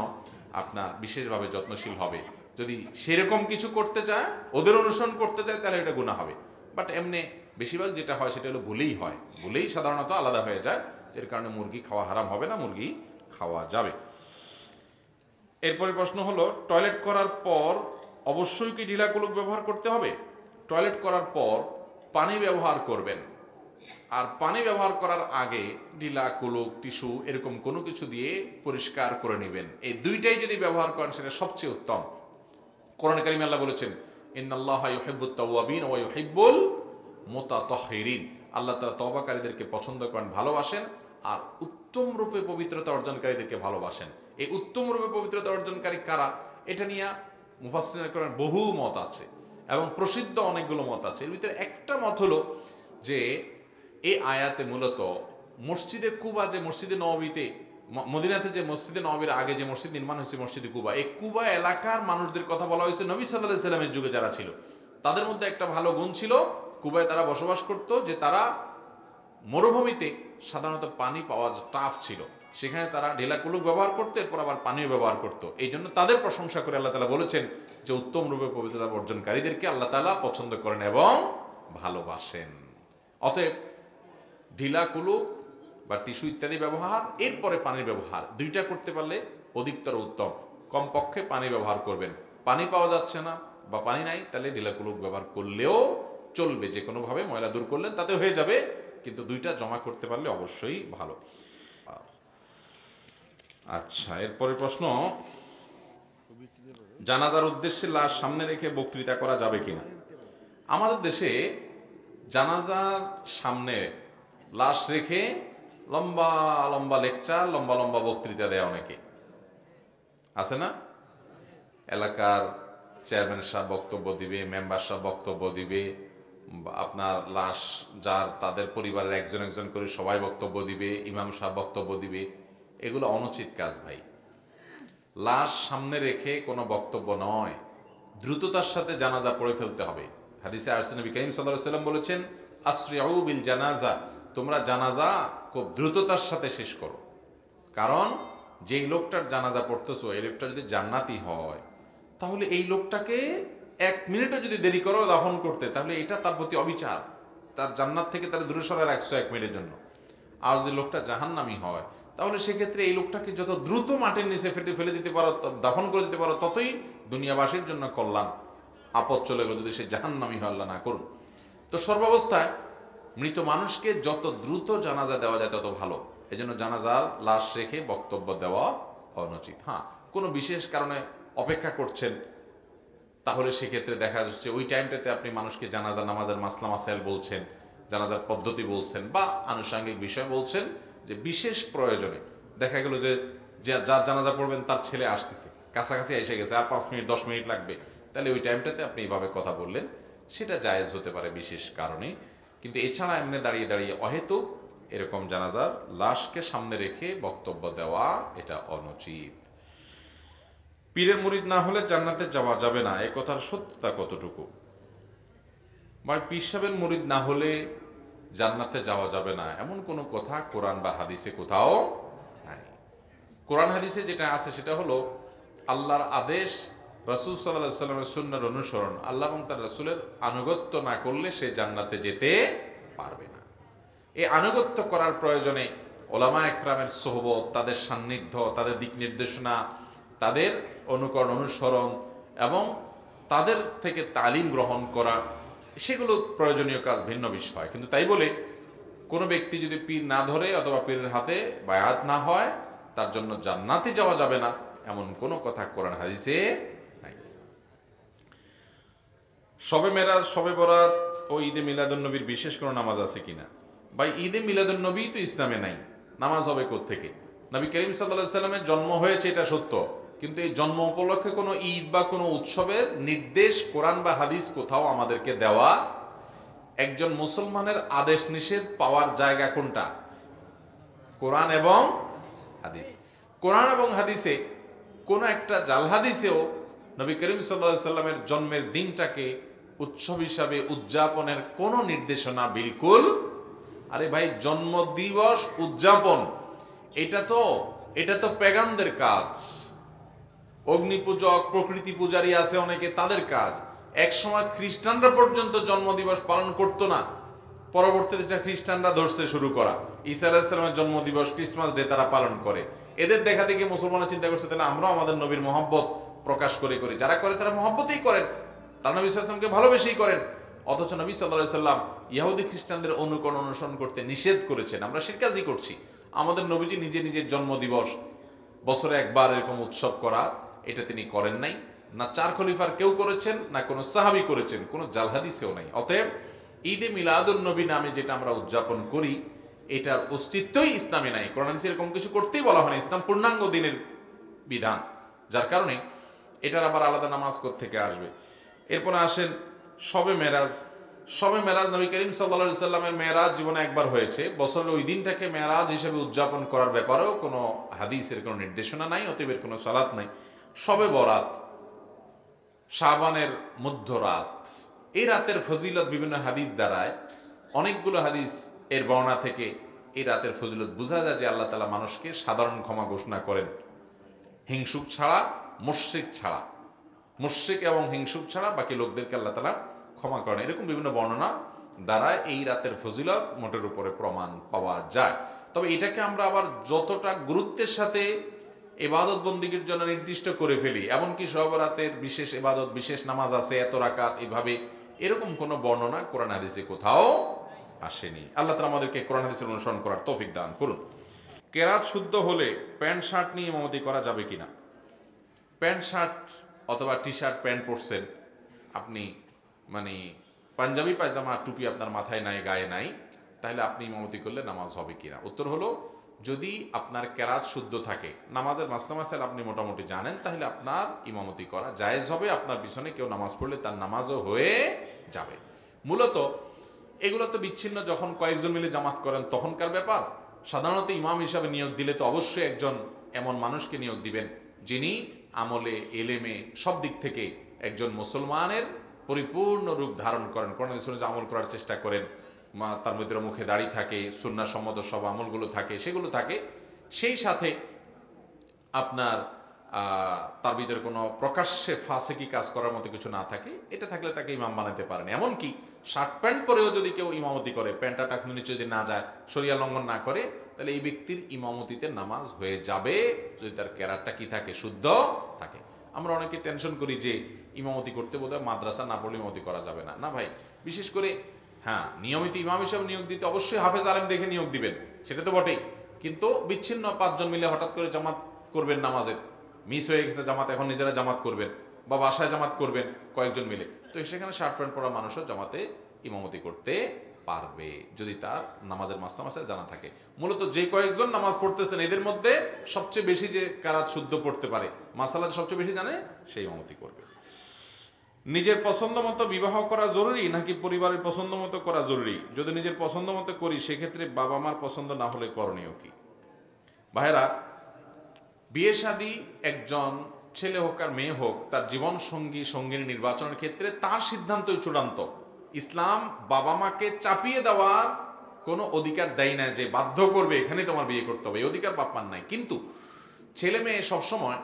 আপনার বিশেষভাবে যত্নশীল হবে। যদি সেরকম কিছু করতে চায়, ওদের অনুসরণ করতে চায়, তাহলে এটা গুনাহ হবে। বাট এমনি বেশিরভাগ যেটা হয় সেটা হলো ভুলেই হয়, ভুলেই সাধারণত আলাদা হয়ে যায়। এর কারণে মুরগি খাওয়া হারাম হবে না, মুরগি খাওয়া যাবে। এরপরে প্রশ্ন হলো, টয়লেট করার পর অবশ্যই কি ঢিলা কুলুক ব্যবহার করতে হবে? টয়লেট করার পর পানি ব্যবহার করবেন, আর পানি ব্যবহার করার আগে ঢিলা কুলুক, টিস্যু এরকম কোনো কিছু দিয়ে পরিষ্কার করে নেবেন। এই দুইটাই যদি ব্যবহার করেন সেটা সবচেয়ে উত্তম। কোরআনে কারিমে আল্লাহ বলেছেন, ইন্নাল্লাহা ইউহিব্বুত তাওয়াবিন ওয়া ইউহিব্বুল মুতাতাহহিরিন। আল্লাহ তাআলা তওবাকারীদেরকে পছন্দ করেন, ভালোবাসেন, আর উত্তম রূপে পবিত্রতা অর্জনকারীদেরকে ভালোবাসেন। এই উত্তম রূপে পবিত্রতা অর্জনকারী কারা, এটা নিয়ে মুফাসসিরিনের কোরআন বহু মত আছে এবং প্রসিদ্ধ অনেকগুলো মত আছে। এর ভিতরে একটা মত হলো যে এই আয়াতে মূলত মসজিদে কুবা, যে মসজিদে নববীতে, মদিনাতে যে মসজিদে নববীর আগে যে মসজিদ নির্মাণ হয়েছে মসজিদে কুবা, এই কুবা এলাকার মানুষদের কথা বলা হয়েছে। নবী সাল্লাল্লাহু আলাইহি সাল্লামের যুগে যারা ছিল তাদের মধ্যে একটা ভালো গুণ ছিল, কুবায় তারা বসবাস করত, যে তারা মরুভূমিতে সাধারণত পানি পাওয়া টাফ ছিল, সেখানে তারা ঢেলা কুলুক ব্যবহার করতো, এরপর আবার পানীয় ব্যবহার করতো। এই জন্য তাদের প্রশংসা করে আল্লাহ তাআলা বলেছেন যে উত্তম রূপে পবিত্রতা বর্জনকারীদেরকে আল্লাহ তাআলা পছন্দ করেন এবং ভালোবাসেন। অতএব ঢিলা কুলুক বা টিস্যু ইত্যাদি ব্যবহার, এরপরে পানির ব্যবহার, দুইটা করতে পারলে অধিকতর উত্তম। কমপক্ষে পানি ব্যবহার করবেন। পানি পাওয়া যাচ্ছে না বা পানি নাই, তাহলে ঢিলা কুলুক ব্যবহার করলেও চলবে, যে কোনোভাবে ময়লা দূর করলেন তাতে হয়ে যাবে, কিন্তু দুইটা জমা করতে পারলে অবশ্যই ভালো। আচ্ছা, এরপরে প্রশ্ন, জানাজার উদ্দেশ্যে লাশ সামনে রেখে বক্তৃতা করা যাবে কিনা? আমাদের দেশে জানাজার সামনে লাশ রেখে লম্বা লম্বা লেকচার, লম্বা লম্বা বক্তৃতা দেয় অনেকে, আছে না? এলাকার চেয়ারম্যান সাহেব বক্তব্য দিবে, মেম্বার সাহেব বক্তব্য দিবে, আপনার লাশ যার তাদের পরিবারের একজন একজন করে সবাই বক্তব্য দিবে, ইমাম সাহেব বক্তব্য দিবে। এগুলো অনুচিত কাজ ভাই। লাশ সামনে রেখে কোনো বক্তব্য নয়, দ্রুততার সাথে জানাজা পড়ে ফেলতে হবে। হাদিসে আসছে নবী করিম সাল্লাল্লাহু আলাইহি ওয়াসাল্লাম বলেছেন, আসরিউ বিল জানাজা, তোমরা জানাজা খুব দ্রুততার সাথে শেষ করো। কারণ যেই লোকটার জানাজা পড়তেছো, এই লোকটা যদি জান্নাতি হয়, তাহলে এই লোকটাকে 1 মিনিটও যদি দেরি করো দাফন করতে, তাহলে এটা তার প্রতি অবিচার, তার জান্নাত থেকে তার দূরে সরায় রাখছো 1 মিনিটের জন্য। আর যদি লোকটা জাহান্নামী হয়, তাহলে সেক্ষেত্রে এই লোকটাকে যত দ্রুত মাটির নিচে ফেলে দিতে পারো, দাফন করে দিতে পারো, ততই দুনিয়াবাসীর জন্য কল্যাণ। আপদ চলে গেল যদি সে জাহান্নামী হয়, আল্লাহ না করুন। তো সর্বাবস্থায় মৃত মানুষকে যত দ্রুত জানাজা দেওয়া যায় তত ভালো। এই জন্য জানাজার লাশ রেখে বক্তব্য দেওয়া অনুচিত। হ্যাঁ, কোনো বিশেষ কারণে অপেক্ষা করছেন, তাহলে সেক্ষেত্রে দেখা যাচ্ছে ওই টাইমটাতে আপনি মানুষকে জানাজা নামাজের মাসলা মাসাইল বলছেন, জানাজার পদ্ধতি বলছেন বা আনুষঙ্গিক বিষয় বলছেন, যে বিশেষ প্রয়োজনে দেখা গেল যে যার জানাজা পড়বেন তার ছেলে আসতেছে, কাছাকাছি এসে গেছে, আর 5 মিনিট 10 মিনিট লাগবে, তাহলে ওই টাইমটাতে আপনি এইভাবে কথা বললেন, সেটা জায়েজ হতে পারে বিশেষ কারণে। কিন্তু এছাড়া এমনি দাঁড়িয়ে দাঁড়িয়ে অহেতুক এরকম জানাজার লাশকে সামনে রেখে বক্তব্য দেওয়া, এটা অনুচিত। পীরের মুরিদ না হলে জান্নাতে যাওয়া যাবে না, এ কথার সত্যতা কতটুকু? বা পীর সাহেবের মুরিদ না হলে জান্নাতে যাওয়া যাবে না, এমন কোনো কথা কোরআন বা হাদিসে কোথাও নাই। কোরআন হাদিসে যেটা আছে সেটা হলো আল্লাহর আদেশ, রাসূল সাল্লাল্লাহু আলাইহি ওয়াসাল্লামের সুন্নাহর অনুসরণ, আল্লাহ এবং তার রাসূলের আনুগত্য না করলে সে জান্নাতে যেতে পারবে না। এই আনুগত্য করার প্রয়োজনে ওলামা একরামের সোহবত, তাদের সান্নিধ্য, তাদের দিক নির্দেশনা, তাদের অনুকরণ অনুসরণ এবং তাদের থেকে তালিম গ্রহণ করা, সেগুলো প্রয়োজনীয় কাজ, ভিন্ন বিষয়। কিন্তু তাই বলে কোনো ব্যক্তি যদি পীর না ধরে অথবা পীরের হাতে বায়াত না হয়, তার জন্য জান্নাতে যাওয়া যাবে না, এমন কোনো কথা কোরআন হাদিসে নাই। শবে মেরাজ, শবে বরাত ও ঈদে মিলাদুন্নবীর বিশেষ কোনো নামাজ আছে কিনা? ভাই, ঈদে মিলাদুন্নবী তো ইসলামে নাই, নামাজ হবে কোত্থেকে? নবী করিম সাল্লাল্লাহু আলাইহি সাল্লামের জন্ম হয়েছে, এটা সত্য, কিন্তু এই জন্ম উপলক্ষে কোনো ঈদ বা কোনো উৎসবের নির্দেশ কোরআন বা হাদিস কোথাও আমাদেরকে দেওয়া। একজন মুসলমানের আদেশ নিষেধ পাওয়ার জায়গা কোনটা? কোরআন এবং হাদিস। কোরআন এবং হাদিসে কোনো একটা জাল হাদিসেও নবী করিম সাল্লাল্লাহু আলাইহি সাল্লামের জন্মের দিনটাকে উৎসব হিসাবে উদযাপনের কোনো নির্দেশনা বিলকুল। আরে ভাই, জন্মদিবস উদযাপন এটা তো পেগানদের কাজ। অগ্নিপূজক, প্রকৃতি পূজারী আছে অনেকে, তাদের কাজ। এক সময় খ্রিস্টানরা পর্যন্ত জন্মদিবস পালন করতো না, পরবর্তীতে সেটা খ্রিস্টানরা ধরছে শুরু করা। ঈসা আলাইহিস সালামের জন্মদিবস, ক্রিসমাস ডে তারা পালন করে। এদের দেখা দেখে মুসলমানরা চিন্তা করছে, তাহলে আমরাও আমাদের নবীর মহব্বত প্রকাশ করি। যারা করে তারা মহব্বতেই করেন, তারা নবী সাল্লাল্লাহু আলাইহি ওয়াসাল্লামকে ভালোবেসেই করেন। অথচ নবী সাল্লাল্লাহু আলাইহি ওয়াসাল্লাম ইহুদি খ্রিস্টানদের অনুকরণ অনুসরণ করতে নিষেধ করেছেন। আমরা সেই কাজই করছি। আমাদের নবীজি নিজে নিজের জন্মদিবস বছরে একবার এরকম উৎসব করা, এটা তিনি করেন নাই, না 4 খলিফার কেউ করেছেন, না কোনো সাহাবী করেছেন, কোনো জাল হাদিসেও নাই। অতএব ঈদে মিলাদুন নবী নামে যেটা আমরা উদযাপন করি, এটার অস্তিত্বই ইসলামে নাই। কোরআন হাদিসে এরকম কিছু করতেই বলা হয় না, ইসলাম পূর্ণাঙ্গ দিনের বিধান, যার কারণে এটার আবার আলাদা নামাজ থেকে আসবে। এরপরে আসেন শবে মেরাজ। শবে মেরাজ নবী করিম সাল্লাল্লাহু আলাইহি সাল্লামের মেরাজ জীবনে একবার হয়েছে, বছরের ওই দিনটাকে মেরাজ হিসেবে উদযাপন করার ব্যাপারেও কোনো হাদিসের কোনো নির্দেশনা নাই, অতএব এর কোনো সালাত নাই। শবে বরাত, শাবানের মধ্যরাত, এই রাতের ফজিলত বিভিন্ন হাদিস দ্বারায়, অনেকগুলো হাদিস এর বর্ণনা থেকে এই রাতের ফজিলত বোঝা যায় যে আল্লাহ তাআলা মানুষকে সাধারণ ক্ষমা ঘোষণা করেন, হিংসুক ছাড়া, মুশরিক ছাড়া, মুশরিক এবং হিংসুক ছাড়া বাকি লোকদেরকে আল্লাহ তাআলা ক্ষমা করেন। এরকম বিভিন্ন বর্ণনা দ্বারা এই রাতের ফজিলত মোটের উপরে প্রমাণ পাওয়া যায়। তবে এটাকে আমরা আবার যতটা গুরুত্বের সাথে ইবাদত বন্দিগির জন্য নির্দিষ্ট করে ফেলি, এমনকি সব রাতের বিশেষ ইবাদত, বিশেষ নামাজ আছে এত রাকাত এভাবে, এরকম কোনো বর্ণনা কোরআন হাদিসে কোথাও আসেনি। আল্লাহ তাআলা আমাদেরকে কোরআন হাদিসের অনুসরণ করার তৌফিক দান করুন। কেরাত শুদ্ধ হলে প্যান্ট শার্ট নিয়ে ইমামতি করা যাবে কিনা? প্যান্ট শার্ট অথবা টি শার্ট প্যান্ট পরছেন আপনি, মানে পাঞ্জাবি পায়জামা টুপি আপনার মাথায় নাই, গায়ে নাই, তাহলে আপনি ইমামতি করলে নামাজ হবে কিনা? উত্তর হলো, যদি আপনার কেরাত শুদ্ধ থাকে, নামাজের মাস্তামাসাল আপনি মোটামুটি জানেন, তাহলে আপনার ইমামতি করা জায়েজ হবে। আপনার পিছনে কেউ নামাজ পড়লে তার নামাজও হয়ে যাবে। মূলত এগুলো তো বিচ্ছিন্ন, যখন কয়েকজন মিলে জামাত করেন তখনকার ব্যাপার। সাধারণত ইমাম হিসাবে নিয়োগ দিলে তো অবশ্যই একজন এমন মানুষকে নিয়োগ দিবেন যিনি আমলে, এলেমে, সব দিক থেকে একজন মুসলমানের পরিপূর্ণ রূপ ধারণ করেন, কোরআন হাদিসে আমল করার চেষ্টা করেন, তার মধ্যে মুখে দাড়ি থাকে, সুন্নাহ সম্মত সব আমলগুলো থাকে, সেগুলো থাকে। সেই সাথে আপনার তার ভিতরে কোনো প্রকাশ্যে ফাসেকি কাজ করার মতো কিছু না থাকে, এটা থাকলে তাকে ইমাম বানাতে পারেন। এমনকি শার্ট প্যান্ট পরেও যদি কেউ ইমামতি করে, প্যান্টটা টাকনু নিচে যদি না যায়, শরিয়া লঙ্ঘন না করে, তাহলে এই ব্যক্তির ইমামতিতে নামাজ হয়ে যাবে, যদি তার কেরাতটা কি থাকে, শুদ্ধ থাকে। আমরা অনেকে টেনশন করি যে ইমামতি করতে বোধহয় মাদ্রাসা না পড়লে ইমামতি করা যাবে না। না ভাই, বিশেষ করে হ্যাঁ, নিয়মিত ইমাম হিসাবে নিয়োগ দিতে অবশ্যই হাফেজ আলেম দেখে নিয়োগ দিবেন, সেটা তো বটেই। কিন্তু বিচ্ছিন্ন পাঁচজন মিলে হঠাৎ করে জামাত করবেন, নামাজের মিস হয়ে গেছে জামাত, এখন নিজেরা জামাত করবেন বা বাসায় জামাত করবেন কয়েকজন মিলে, তো সেখানে শার্ট প্যান্ট পরা মানুষও জামাতে ইমামতি করতে পারবে, যদি তার নামাজের মাস্তামাসাল জানা থাকে। মূলত যে কয়েকজন নামাজ পড়তেছেন এদের মধ্যে সবচেয়ে বেশি যে কারাত শুদ্ধ পড়তে পারে, মাসালা সবচেয়ে বেশি জানে, সেই ইমামতি করবে। নিজের পছন্দ মতো বিবাহ করা জরুরি নাকি পরিবারের পছন্দ মতো করা জরুরি? যদি নিজের পছন্দ মতো করি, সেক্ষেত্রে বাবা মার পছন্দ না হলে করণীয় কি? ভাইরা, বিয়ে শাদী একজন ছেলে হোক আর মেয়ে হোক, তার জীবন সঙ্গী সঙ্গিনী নির্বাচনের ক্ষেত্রে তার সিদ্ধান্তই চূড়ান্ত। ইসলাম বাবা মাকে চাপিয়ে দেওয়ার কোনো অধিকার দেয় না যে বাধ্য করবে এখানে তোমার বিয়ে করতে হবে, এই অধিকার বাপ মার নাই। কিন্তু ছেলে মেয়ে সবসময়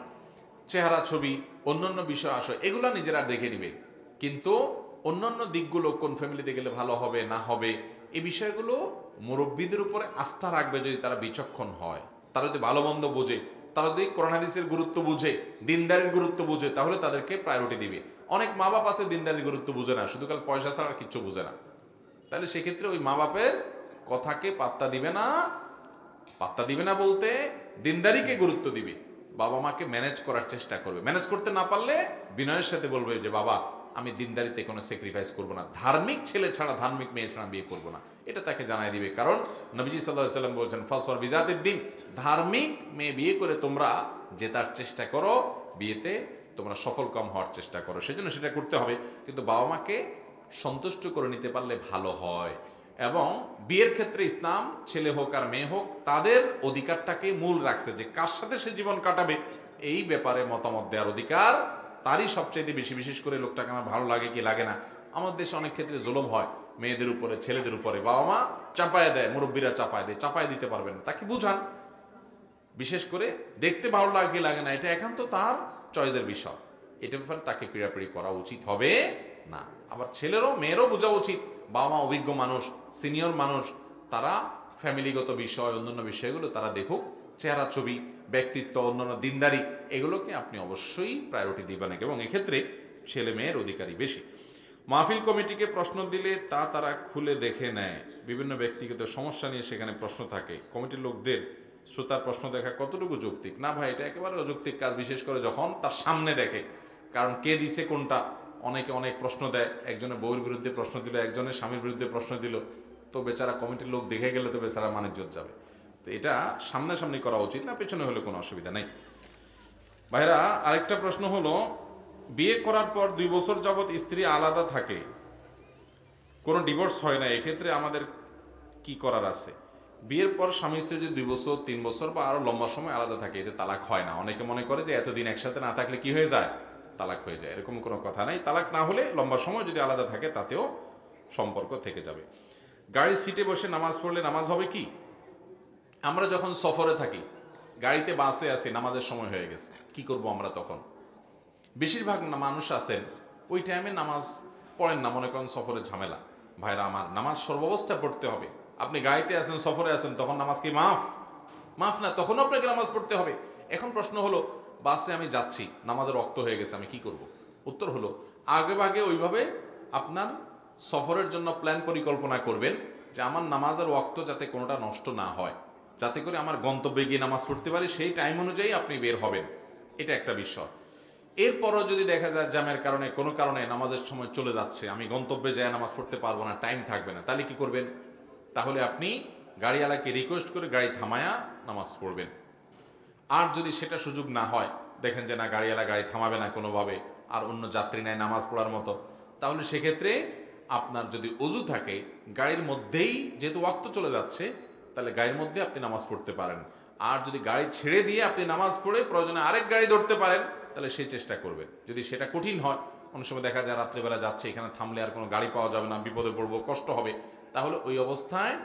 চেহারা, ছবি, অন্যান্য বিষয় আসে, এগুলো নিজেরা দেখে নিবে, কিন্তু অন্যান্য দিকগুলো কোন ফ্যামিলিতে গেলে ভালো হবে না হবে, এই বিষয়গুলো মুরব্বীদের উপরে আস্থা রাখবে। যদি তারা বিচক্ষণ হয়, তারা যদি ভালো মন্দ বোঝে, তারা যদি কোরআন হাদিসের গুরুত্ব বুঝে, দিনদারির গুরুত্ব বুঝে, তাহলে তাদেরকে প্রায়োরিটি দিবে। অনেক মা বাপ আছে দিনদারির গুরুত্ব বুঝে না, শুধু কাল পয়সা ছাড়া কিচ্ছু বুঝে না, তাহলে সেক্ষেত্রে ওই মা বাপের কথাকে পাত্তা দিবে না। পাত্তা দিবে না বলতে দিনদারিকে গুরুত্ব দিবে, বাবা মাকে ম্যানেজ করার চেষ্টা করবে। ম্যানেজ করতে না পারলে বিনয়ের সাথে বলবে যে বাবা, আমি দিনদারিতে কোনো স্যাক্রিফাইস করবো না, ধার্মিক ছেলে ছাড়া, ধার্মিক মেয়ে ছাড়া বিয়ে করবো না, এটা তাকে জানাই দিবে। কারণ নবীজি সাল্লাল্লাহু আলাইহি ওয়াসাল্লাম বলছেন, ফাসওয়ার বিজাতিদ দ্বীন, ধার্মিক মেয়ে বিয়ে করে তোমরা জেতার চেষ্টা করো, বিয়েতে তোমরা সফলকাম হওয়ার চেষ্টা করো। সেজন্য সেটা করতে হবে, কিন্তু বাবা মাকে সন্তুষ্ট করে নিতে পারলে ভালো হয়। এবং বিয়ের ক্ষেত্রে ইসলাম ছেলে হোক আর মেয়ে হোক তাদের অধিকারটাকে মূল রাখছে, যে কার সাথে সে জীবন কাটাবে এই ব্যাপারে মতামত দেওয়ার অধিকার তারই সবচাইতে বেশি। বিশেষ করে লোকটাকে আমার ভালো লাগে কি লাগে না, আমাদের দেশে অনেক ক্ষেত্রে জুলুম হয় মেয়েদের উপরে, ছেলেদের উপরে, বাবা মা চাপায় দেয়, মুরব্বীরা চাপায় দেয়, চাপায় দিতে পারবেন না, তাকে বুঝান। বিশেষ করে দেখতে ভালো লাগে কি লাগে না, এটা একান্ত তার চয়েসের বিষয়, এটার ব্যাপারে তাকে পিড়াপিড়ি করা উচিত হবে না। আবার ছেলেরও মেয়েরও বোঝা উচিত, বাবা মা অভিজ্ঞ মানুষ, সিনিয়র মানুষ, তারা ফ্যামিলিগত বিষয়, অন্যান্য বিষয়গুলো তারা দেখুক, চেহারা, ছবি, ব্যক্তিত্ব, অন্যান্য দিনদারি, এগুলোকে আপনি অবশ্যই প্রায়োরিটি দিবেন, এবং এক্ষেত্রে ছেলে মেয়ের অধিকারই বেশি। মাহফিল কমিটিকে প্রশ্ন দিলে তারা খুলে দেখে নেয়, বিভিন্ন ব্যক্তিগত সমস্যা নিয়ে সেখানে প্রশ্ন থাকে, কমিটির লোকদের শ্রোতার প্রশ্ন দেখা কতটুকু যৌক্তিক? না ভাই, এটা একেবারে অযৌক্তিক কাজ, বিশেষ করে যখন তার সামনে দেখে। কারণ কে দিছে কোনটা, অনেকে অনেক প্রশ্ন দেয়, একজনের বউয়ের বিরুদ্ধে প্রশ্ন দিল, একজনের স্বামীর বিরুদ্ধে প্রশ্ন দিল, তো বেচারা কমিটির লোক দেখে গেলে তো বেচারা মানিজ্জত যাবে। তো এটা সামনাসামনি করা উচিত না, পেছনে হলে কোনো অসুবিধা নেই। ভাইরা, আরেকটা প্রশ্ন হলো, বিয়ে করার পর 2 বছর যাবৎ স্ত্রী আলাদা থাকে, কোনো ডিভোর্স হয় না, এক্ষেত্রে আমাদের কি করার আছে? বিয়ের পর স্বামী স্ত্রী যদি 2 বছর, 3 বছর বা আরো লম্বা সময় আলাদা থাকে, এতে তালাক হয় না। অনেকে মনে করে যে এতদিন একসাথে না থাকলে কি হয়ে যায়, তালাক হয়ে যায়, এরকম কোনো কথা নাই। তালাক না হলে লম্বা সময় যদি আলাদা থাকে তাতেও সম্পর্ক থেকে যাবে। গাড়ির সিটে বসে নামাজ পড়লে নামাজ হবে কি? আমরা যখন সফরে থাকি, গাড়িতে বাসে আছি, নামাজের সময় হয়ে গেছে, কি করব আমরা তখন? বেশিরভাগ মানুষ আছেন ওই টাইমে নামাজ পড়েন না, মনে করেন সফরে ঝামেলা। ভাইরা আমার, নামাজ সর্বাবস্থায় পড়তে হবে। আপনি গাড়িতে আছেন, সফরে আছেন, তখন নামাজ কি মাফ? মাফ না, তখনও আপনাকে নামাজ পড়তে হবে। এখন প্রশ্ন হলো, বাসে আমি যাচ্ছি, নামাজের রক্ত হয়ে গেছে, আমি কি করব? উত্তর হলো, আগে ভাগে ওইভাবে আপনার সফরের জন্য প্ল্যান পরিকল্পনা করবেন যে আমার নামাজের ওয়াক্ত যাতে কোনোটা নষ্ট না হয়, যাতে করে আমার গন্তব্যে গিয়ে নামাজ পড়তে পারি, সেই টাইম অনুযায়ী আপনি বের হবেন। এটা একটা বিষয়। এরপরও যদি দেখা যায় জ্যামের কারণে কোনো কারণে নামাজের সময় চলে যাচ্ছে, আমি গন্তব্যে যায় নামাজ পড়তে পারবো না, টাইম থাকবে না, তাহলে কি করবেন? তাহলে আপনি গাড়িওয়ালাকে রিকোয়েস্ট করে গাড়ি থামায়া নামাজ পড়বেন। আর যদি সেটা সুযোগ না হয়, দেখেন যে না, গাড়িওয়ালা গাড়ি থামাবে না কোনোভাবে, আর অন্য যাত্রী নেয় নামাজ পড়ার মতো, তাহলে সেক্ষেত্রে আপনার যদি অজু থাকে, গাড়ির মধ্যেই যেহেতু ওয়াক্ত চলে যাচ্ছে, তাহলে গাড়ির মধ্যে আপনি নামাজ পড়তে পারেন। আর যদি গাড়ি ছেড়ে দিয়ে আপনি নামাজ পড়ে প্রয়োজনে আরেক গাড়ি ধরতে পারেন, তাহলে সেই চেষ্টা করবেন। যদি সেটা কঠিন হয়, অনেক সময় দেখা যায় রাত্রিবেলা যাচ্ছে, এখানে থামলে আর কোনো গাড়ি পাওয়া যাবে না, বিপদে পড়বো, কষ্ট হবে, তাহলে ওই অবস্থায়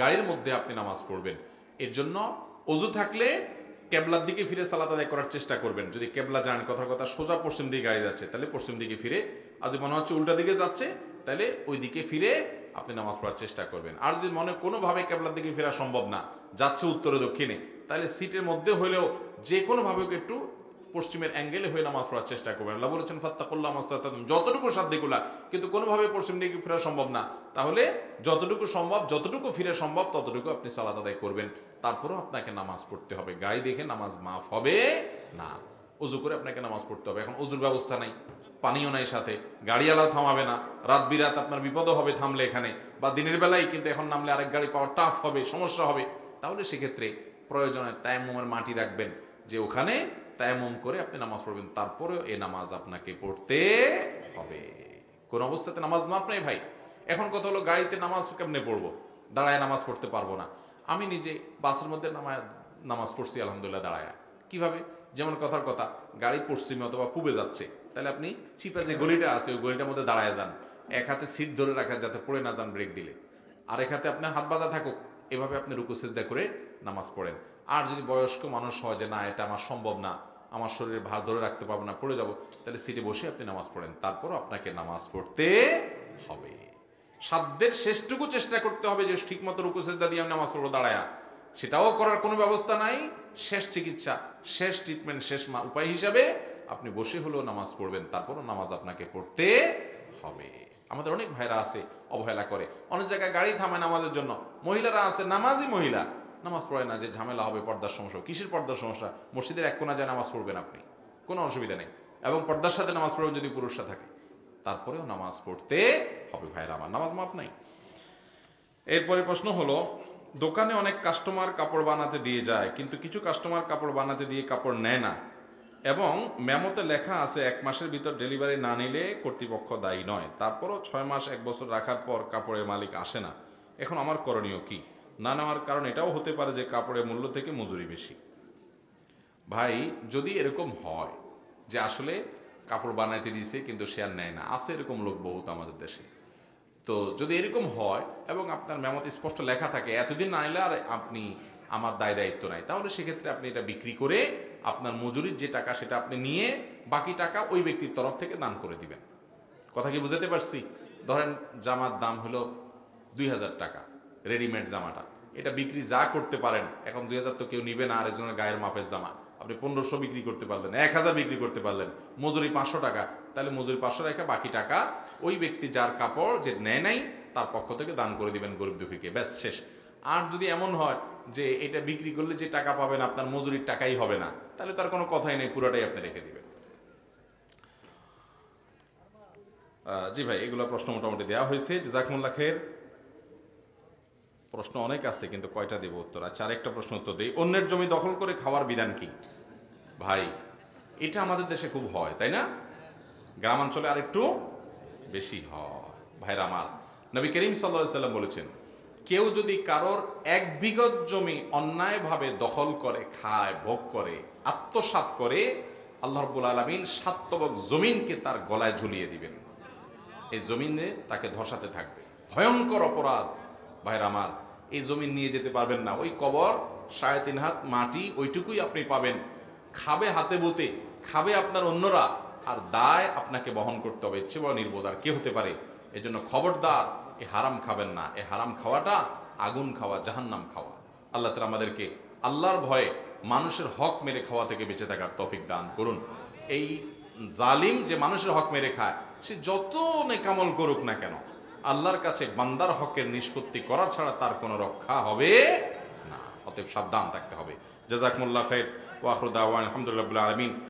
গাড়ির মধ্যে আপনি নামাজ পড়বেন। এর জন্য অজু থাকলে কেবলার দিকে ফিরে সালাত আদায় করার চেষ্টা করবেন। যদি কেবলা জানেন, কথার কথা সোজা পশ্চিম দিকে গাড়ি যাচ্ছে, তাহলে পশ্চিম দিকে ফিরে, আর যদি মনে হচ্ছে উল্টা দিকে যাচ্ছে, তাহলে ওই দিকে ফিরে আপনি নামাজ পড়ার চেষ্টা করবেন। আর যদি মনে কোনোভাবে কেবলার দিকে ফেরা সম্ভব না, যাচ্ছে উত্তরে দক্ষিণে, তাহলে সিটের মধ্যে হলেও যে কোনোভাবে একটু পশ্চিমের অ্যাঙ্গেলে হয়ে নামাজ পড়ার চেষ্টা করবেন। আল্লাহ বলেছেন ফাত্তাকুল্লাহ মাসতাতাতুম, যতটুকু সাধ্যকুলা, কিন্তু কোনোভাবে পশ্চিম দিকে ফেরা সম্ভব না, তাহলে যতটুকু সম্ভব, যতটুকু ফিরে সম্ভব, ততটুকু আপনি সালাত আদায় করবেন। তারপরেও আপনাকে নামাজ পড়তে হবে। গাড়ি দেখে নামাজ মাফ হবে না, অজু করে আপনাকে নামাজ পড়তে হবে। এখন অজুর ব্যবস্থা নাই, পানিও নাই সাথে, গাড়িওয়ালাও থামাবে না, রাত বিরাত আপনার বিপদও হবে থামলে এখানে, বা দিনের বেলায় কিন্তু এখন নামলে আরেক গাড়ি পাওয়া টাফ হবে, সমস্যা হবে, তাহলে সেক্ষেত্রে প্রয়োজনে তায়াম্মুমের মাটি রাখবেন, যে ওখানে তায়াম্মুম করে আপনি নামাজ পড়বেন। তারপরেও এই নামাজ আপনাকে পড়তে হবে। কোন অবস্থাতে নামাজ মাপ নেই ভাই। এখন কথা হলো, গাড়িতে নামাজ কেমনে পড়বো? দাঁড়ায় নামাজ পড়তে পারবো না। আমি নিজে বাসের মধ্যে নামাজ পড়ছি আলহামদুলিল্লাহ দাঁড়ায়। কিভাবে? যেমন কথার কথা, গাড়ি পশ্চিমে অথবা পূবে যাচ্ছে, তাহলে আপনি চিপা যে গলিটা আছে ওই গলিটার মধ্যে দাঁড়ায় যান, এক হাতে সিট ধরে রাখা যাতে পড়ে না যান ব্রেক দিলে, আর এক হাতে আপনার হাত বাঁধা থাকুক, এভাবে আপনি রুকু সিজদা করে নামাজ পড়েন। আর যদি বয়স্ক মানুষ হয় যে না, এটা আমার সম্ভব না, আমার শরীরে ভার ধরে রাখতে পারবো না, পড়ে যাব, তাহলে সিটে বসে আপনি নামাজ পড়েন। তারপরও আপনাকে নামাজ পড়তে হবে। সাধ্যের শেষটুকু চেষ্টা করতে হবে যে ঠিকমতো রুকু সিজদা দিয়ে আমি নামাজ পড়বো দাঁড়ায়া। সেটাও করার কোনো ব্যবস্থা নাই। শেষ চিকিৎসা, শেষ ট্রিটমেন্ট, শেষ উপায় হিসাবে আপনি বসে হলেও নামাজ পড়বেন। তারপরও নামাজ আপনাকে পড়তে হবে। আমাদের অনেক ভাইরা আছে অবহেলা করে, অনেক জায়গায় গাড়ি থামে নামাজের জন্য, মহিলারা আছে নামাজই মহিলা, নামাজ পড়ে না, যে ঝামেলা হবে, পর্দার সমস্যা। কিসের পর্দার সমস্যা? মসজিদের এক কোণা যায় নামাজ পড়বেন আপনি, কোনো অসুবিধা নেই, এবং পর্দার সাথে নামাজ পড়বেন যদি পুরুষরা থাকে, তারপরেও নামাজ পড়তে হবে ভাইরা আমার, নামাজ মাপ নাই। এরপরে প্রশ্ন হলো, দোকানে অনেক কাস্টমার কাপড় বানাতে দিয়ে যায়, কিন্তু কিছু কাস্টমার কাপড় বানাতে দিয়ে কাপড় নেয় না, এবং মেমোতে লেখা আছে 1 মাসের ভিতর ডেলিভারি না নিলে কর্তৃপক্ষ দায়ী নয়। তারপরও 6 মাস 1 বছর রাখার পর কাপড়ের মালিক আসে না। এখন আমার করণীয় কি? না নেওয়ার কারণ এটাও হতে পারে যে কাপড়ের মূল্য থেকে মজুরি বেশি। ভাই, যদি এরকম হয় যে আসলে কাপড় বানাইতে দিয়েছে কিন্তু সে আর নেয় না, আছে এরকম লোক বহুত আমাদের দেশে, তো যদি এরকম হয় এবং আপনার মেমোতে স্পষ্ট লেখা থাকে এতদিন না নিলে আর আপনি আমার দায় দায়িত্ব নাই, তাহলে সেক্ষেত্রে আপনি এটা বিক্রি করে আপনার মজুরির যে টাকা সেটা আপনি নিয়ে বাকি টাকা ওই ব্যক্তির তরফ থেকে দান করে দিবেন। কথা কি বুঝাতে পারছি? ধরেন জামার দাম হলো 2000 টাকা, রেডিমেড জামাটা, এটা বিক্রি যা করতে পারেন, এখন 2000 তো কেউ নিবে না, আরেকজনের গায়ের মাপের জামা, আপনি 1500 বিক্রি করতে পারলেন, 1000 বিক্রি করতে পারলেন, মজুরি 500 টাকা, তাহলে মজুরি 500 রেখে বাকি টাকা ওই ব্যক্তি যার কাপড় যে নেয় নাই তার পক্ষ থেকে দান করে দিবেন গরিব দুঃখীকে, ব্যাস শেষ। আর যদি এমন হয় যে এটা বিক্রি করলে যে টাকা পাবেন আপনার মজুরির টাকাই হবে না, তাহলে তার কোনো কথাই নেই, পুরোটাই আপনি রেখে দিবেন। জি ভাই, এগুলো প্রশ্ন মোটামুটি দেওয়া হয়েছে, জাযাকুমুল্লাহ খাইর। প্রশ্ন অনেক আছে কিন্তু কয়টা দেব উত্তর? আচ্ছা, আরেকটা প্রশ্ন উত্তর দিই। অন্যের জমি দখল করে খাওয়ার বিধান কি? ভাই, এটা আমাদের দেশে খুব হয়, তাই না? গ্রামাঞ্চলে আরেকটু বেশি হয়। ভাইরা আমার, নবী করিম সাল্লাল্লাহু আলাইহি সাল্লাম বলেছেন, কেউ যদি কারোর 1 বিঘত জমি অন্যায়ভাবে দখল করে, খায়, ভোগ করে, আত্মসাৎ করে, আল্লাহ রাব্বুল আলামিন 7 তবক জমিনকে তার গলায় ঝুলিয়ে দিবেন। এই জমিনে তাকে ধসাতে থাকবে, ভয়ঙ্কর অপরাধ। ভাইরা আমার, এই জমি নিয়ে যেতে পারবেন না। ওই কবর 3.5 হাত মাটি ওইটুকুই আপনি পাবেন। খাবে হাতে বতে, খাবে আপনার অন্যরা, আর দায় আপনাকে বহন করতে হবে। ইচ্ছে বড় নির্বোধ আর কে হতে পারে? এজন্য খবরদার, এ হারাম খাবেন না। এ হারাম খাওয়াটা আগুন খাওয়া, জাহান্নাম খাওয়া। আল্লাহ তাআলা আমাদেরকে আল্লাহর ভয়ে মানুষের হক মেরে খাওয়া থেকে বেঁচে থাকার তৌফিক দান করুন। এই জালিম যে মানুষের হক মেরে খায়, সে যত নেকামল করুক না কেন, আল্লাহর কাছে বান্দার হকের নিষ্পত্তি করা ছাড়া তার কোনো রক্ষা হবে না। অতএব সাবধান থাকতে হবে। জাযাকুমুল্লাহ খাইর ওয়া আখিরু দাওয়ানা আলহামদুলিল্লাহি রাব্বিল আলামিন।